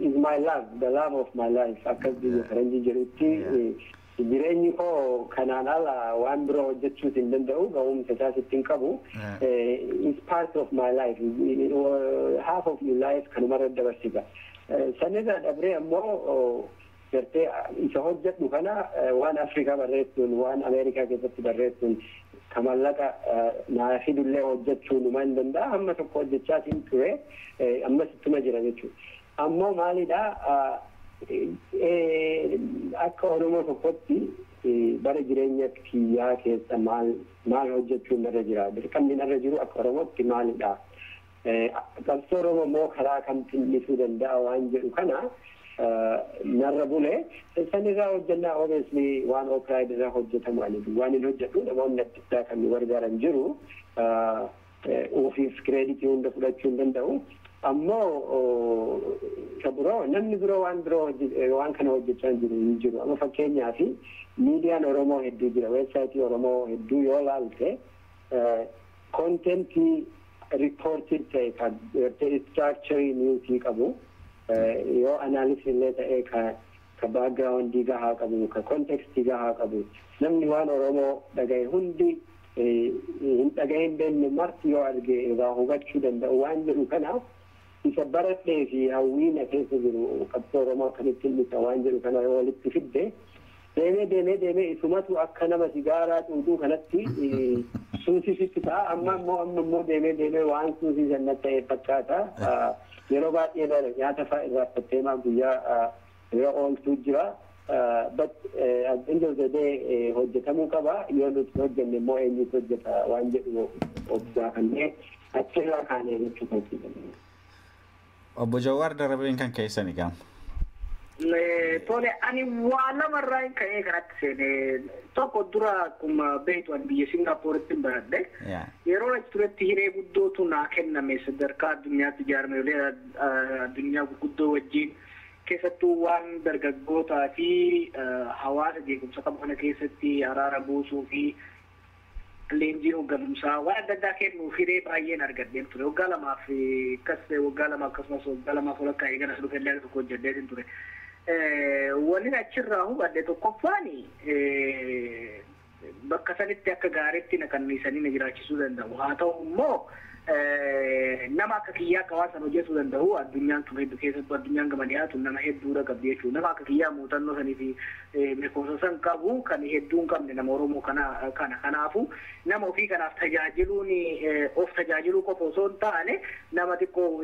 S3: is my love, the love of my life akkas biyya faranjii jedhutti jireenyi koo kanaan ala waan biroo hojjechuus hin danda'u ga'umsa isaas ittiin qabu. Is part of my life, half of your life kanumarra dabarsita. Sanirraa dabree ammoo gartee isa hojjedhu kana waan Afrikaa barreessuun waan Ameerikaa keessatti barreessuun kamallaqa naa fidullee hojjechuu numa hin danda'a amma tokko hojjechaatiin ture ammas ittuma jira jechuudha. Ammoo maalidha akka Oromoo tokkotti bara jireenya kiyyaa keessa maal hojjechuun narra jira dirqamni narra jiru akka Oromootti maalidha qabsoo Oromoo immoo karaa kam xinnisuu danda'a waan jedhu kana narra bule sanirraa hojjannaa obviously waan Pride irraa hojjetamu ani waan hin hojjedhu namoonni adda kan nu gargaaran jiru ofiif kireeditii hunda fudhachuu hin danda'u ammoo kabiroo namni biroo waan kana hojjechaa hin jiru amma fakkeenyaaf miidiyaan Oromoo hedduu jira weebsaayitii Oromoo hedduu yoo laalte kontentii riippoortii ta'e kan structurii niwusii qabu yoo analysis illee ta'ee ka background gahaa qabu ka context gahaa qabu namni waan Oromoo dhagaye hundi hin dhagahin beekne marti yoo arge irraa hubachuu danda'u waan jedhu kanaaf isa baradhee fi hawwiina keessa jiru qabsoo Oromoo akkamittiin isa waan jedhu kana yoo walitti fidde deemee isumatu akka nama sigaaraa xuuxuu kanatti suusisitti ta'a amma immoo deemee waan suusii sanatti ta'e fakkaata. Yeroo baay'ee nyaata fa'aa irraa fatteemaa guyyaa irra ooltuu jira. But at the end of the day hojjetamuu qaba yoo nuti hojjenne immoo eenyutu hojjeta waan jedhu obsaa kanneen achirraa kaanee jechuudha.
S2: Obbo Jawaar darabeen kan keessan egaa.
S4: Tole ani waan lamarraa hin ka'ee kanatti seene tokko dura akkuma beektu ani biyya Singaappooritti baradhe yeroo achi turetti hiree guddootu naa kenname sadarkaa addunyaatti ijaarame addunyaa guguddoo wajjin keessattuu waan dargaggootaa fi hawaasa jeequmsa qabu kana keessatti araara buusuu fi leenjii hoogganumsaa waan adda addaa kennuuf hiree baay'een argadheen ture waggaa lamaaf akkasumas waggaa lamaaf walakkaa eegalas dhufee illee tokko hojjedheen ture. wanni achirraa hubadhe tokkoffaani bakka sanitti akka gaariitti na kanniisanii na jiraachisuu danda'u. Haa ta'u immoo nama akka kiyyaa akka waan sana hojjetuu danda'u addunyaan tun hedduu keessattuu addunyaan gama dhiyaatu nama hedduudha qabdi jechuudha. Nama akka kiyyaa muuxannoo sanii fi beekumsa san qabu kan hedduu hin qabne nama Oromoo kanaafu nama ofii kanaaf tajaajiluun of tajaajiluu qofa osoo hin taane nama xiqqoo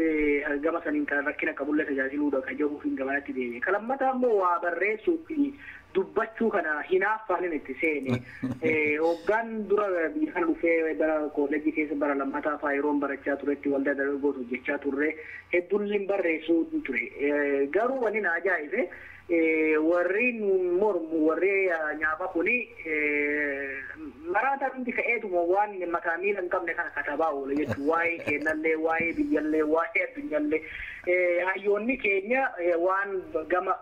S4: gama saniin kan rakkina qabullee tajaajiluudha kan jedhuuf hin gamanatti deebi'e. Kan lammataa immoo waa barreessuu fi dubbachuu kana hinaaffaan itti seene hoggaan dura biyya kana dhufee bara koollejii keessa bara lammataa fa'aa yeroon barachaa turetti waldaa dargaggoota hojjechaa turre hedduun barreessuu ture. Garuu wanni na ajaa'ibe warri mormu warri nyaapa kuni maraataa hundi ka'eetuma waan mataa miila hin qabne kana katabaa oole jechuudha. Waa'ee kennallee, waa'ee biyyallee, waa'ee addunyallee. Hayyoonni keenya waan gama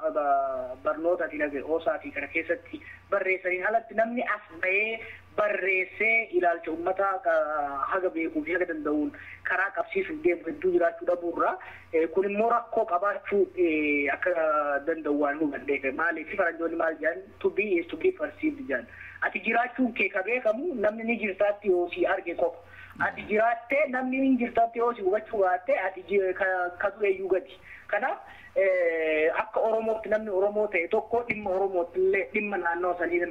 S4: barnootaatiin oosaatii kana keessatti barreessaniin alatti namni as bahee barreessee ilaalcha uummataa haga beekuu fi haga danda'uun karaa qabsiisuuf deemu hedduu jiraachuu dhabuurraa kun immoo rakkoo qabaachuu akka danda'u waan hubadheef maaliif faranjoonni maal jedhan to be is to be perceived jedhan ati jiraachuun kee ka beekamu namni ni jirtaatti yoo si arge qofa. Ati jiraattee namni ni jirtaatti yoo si hubachuu baatte ati ka du'eeyyuu gadi. Kanaaf akka Oromootti namni Oromoo ta'e tokko dhimma Oromootti illee dhimma naannoo sanii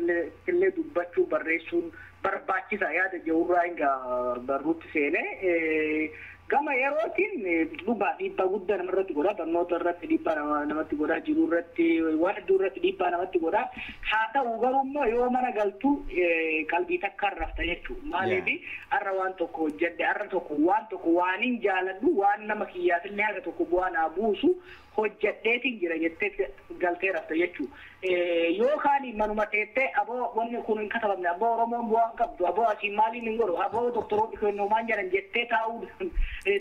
S4: illee dubbachuu barreessuun barbaachisaa yaada jedhurraa hinga barruutti seenee gama yerootiin dhugaa dhiibbaa guddaa namarratti godha barnoota irratti dhiibbaa namatti godha jiruu irratti waan hedduu irratti dhiibbaa namatti godha haa ta'u garuu immoo yoo mana galtu qalbii takka rafta jechuudha maaliif har'a waan tokko hojjedhe har'a tokko waan hin jaaladhu waan nama kiyyaatillee haga tokko bu'aa naa buusu hojjedheetiin jira jettee galtee rafta jechuudha. Yookaan manuma teettee aboo wanni kun hin katabamne aboo Oromoon bu'aan qabdu aboo asiin maaliin hin godhu aboo doktoroonni kennumaan jedhan jettee taa'uu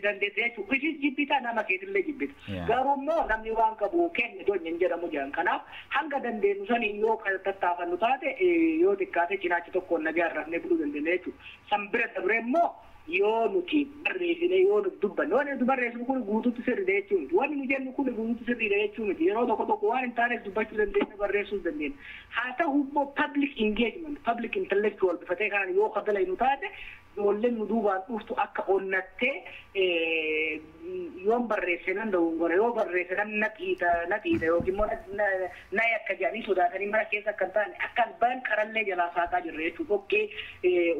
S4: dandeesse jechuudha. Ishis jibbita nama keetillee jibbita. Garuu immoo namni waan qabu kenne doonye hin jedhamu jedhan. Kanaaf hanga dandeenyu saniin yoo tattaafannu taate yoo xiqqaate cinaachi tokkoon nagaa irrafnee buluu dandeenya jechuudha. San bira dabree immoo yoo nuti barreessine yoo nuti dubbanne waan nuti barreessinu kun guutuutti sirriidha jechuun waan nu jennu kun guutuutti sirriidha jechuun yeroo tokko waan hin taaneef dubbachuu dandeenya barreessuu dandeenya haa ta'u immoo public engagement public intellectual bifatee kanaan yoo qabala nu taate ijoolleen nu duubaan dhuftu akka onnattee yoon barreesse nan da'uun gona yoo barreesse nan naxiita yookiin immoo na yakka jedhanii sodaatanii mana keessa akka hin taane akka albaan karallee jalaa saataa jirra jechuudha. Okkee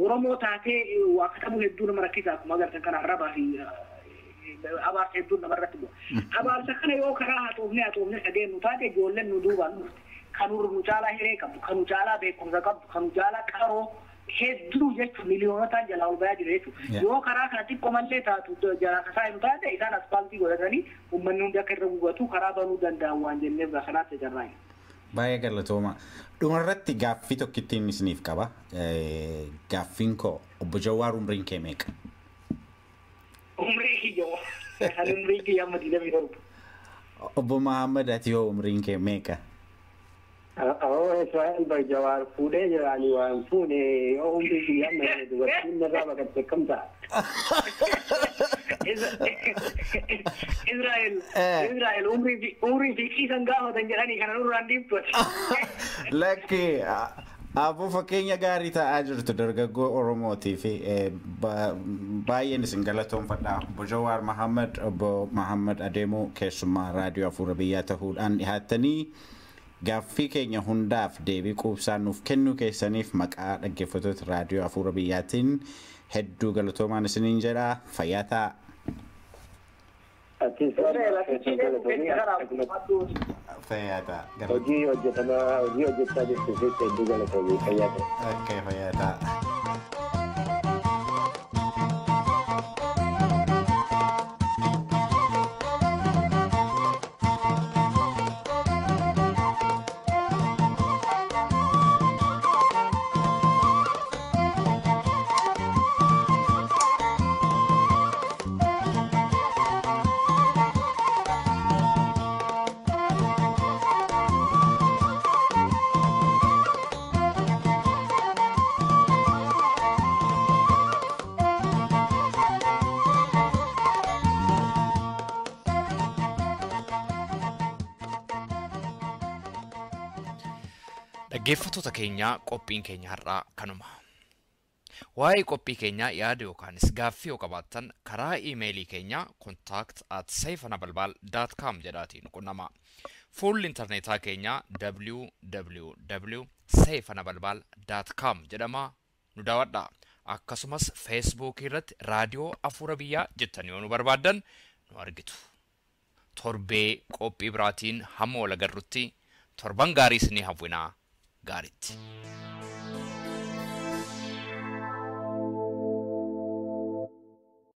S4: Oromoo taatee waa katabuu hedduu nama rakkisaa akkuma agartan kana arrabaa fi abaarsa hedduun namarratti bu'a. Abaarsa kana yoo karaa haxoofne adeemnu taate ijoolleen nu duubaan dhufte kan nu caalaa hiree qabdu kan nu caalaa beekumsa qabdu kan nu caalaa qaroo hedduu jechuun miliyoonotaan jalaa ol bayaa jiru jechuudha. Yoo karaa kana xiqqoo mallee taatu jalaa kasaa hin taate isaan aspaaltii godhatanii uummanni hundi akka irra gubatu karaa banuu danda'an waan jenneef kanaatti jarraayi.
S2: Baay'ee galatooma. Dhumarratti gaaffii tokkittiin isiniif qaba. Gaaffiin koo obbo Jawaar umriin kee meeqa?
S4: Umrii kiyyoo. Kan umrii kiyyaa amma 27.
S2: Obbo Mahammad ati hoo umriin kee meeqa?
S3: Israa'el Jawaar fuudhee jiraanii waan fuudhe yoo umrii kiyyaa amma dubartiin irraa baqatte kam ta'a? Israa'el umrii fi kiisan gaafatan jedhanii kana nurraan dhiibtu.
S2: Lakki aboo fakkeenya gaarii ta'aa jirtu dargaggoo Oromootii fi baay'een isin galatoomfadha. Obbo Jawaar Mahammad obbo Mahammad Adeemuu keessummaa raadiyoo Afuura Biyyaa ta'uudhaan dhihaattanii gaaffii keenya hundaaf deebii quubsaan nuuf kennuu keessaniif maqaa dhaggeeffattoota raadiyoo Afuura Biyyaatiin hedduu galatoomaan isiniin jedha fayyaa ta'a. Fayyaa ta'a.
S3: Hojii hojjechaa jirtu hedduu galatoomii fayyaa ta'a.
S2: Okay, fayyaa ta'a.
S1: Dhaggeeffattoota keenya qophiin keenya har'aa kanuma. Waa'ee qophii keenya yaada yookaanis gaaffii yoo qabaattan karaa iimeelii keenya contact@saifanabalbal.com jedhaatiin qunnama. Fuulli intarneetaa keenya www.saifanabalbal.com jedhama nu daawwadha. Akkasumas Facebook irratti raadiyoo Afuura Biyyaa jettanii yoo nu barbaaddan nu argitu. Torbee qophii biraatiin hamma wal agarrutti torban gaarii isinii hawwinaa gaariitti.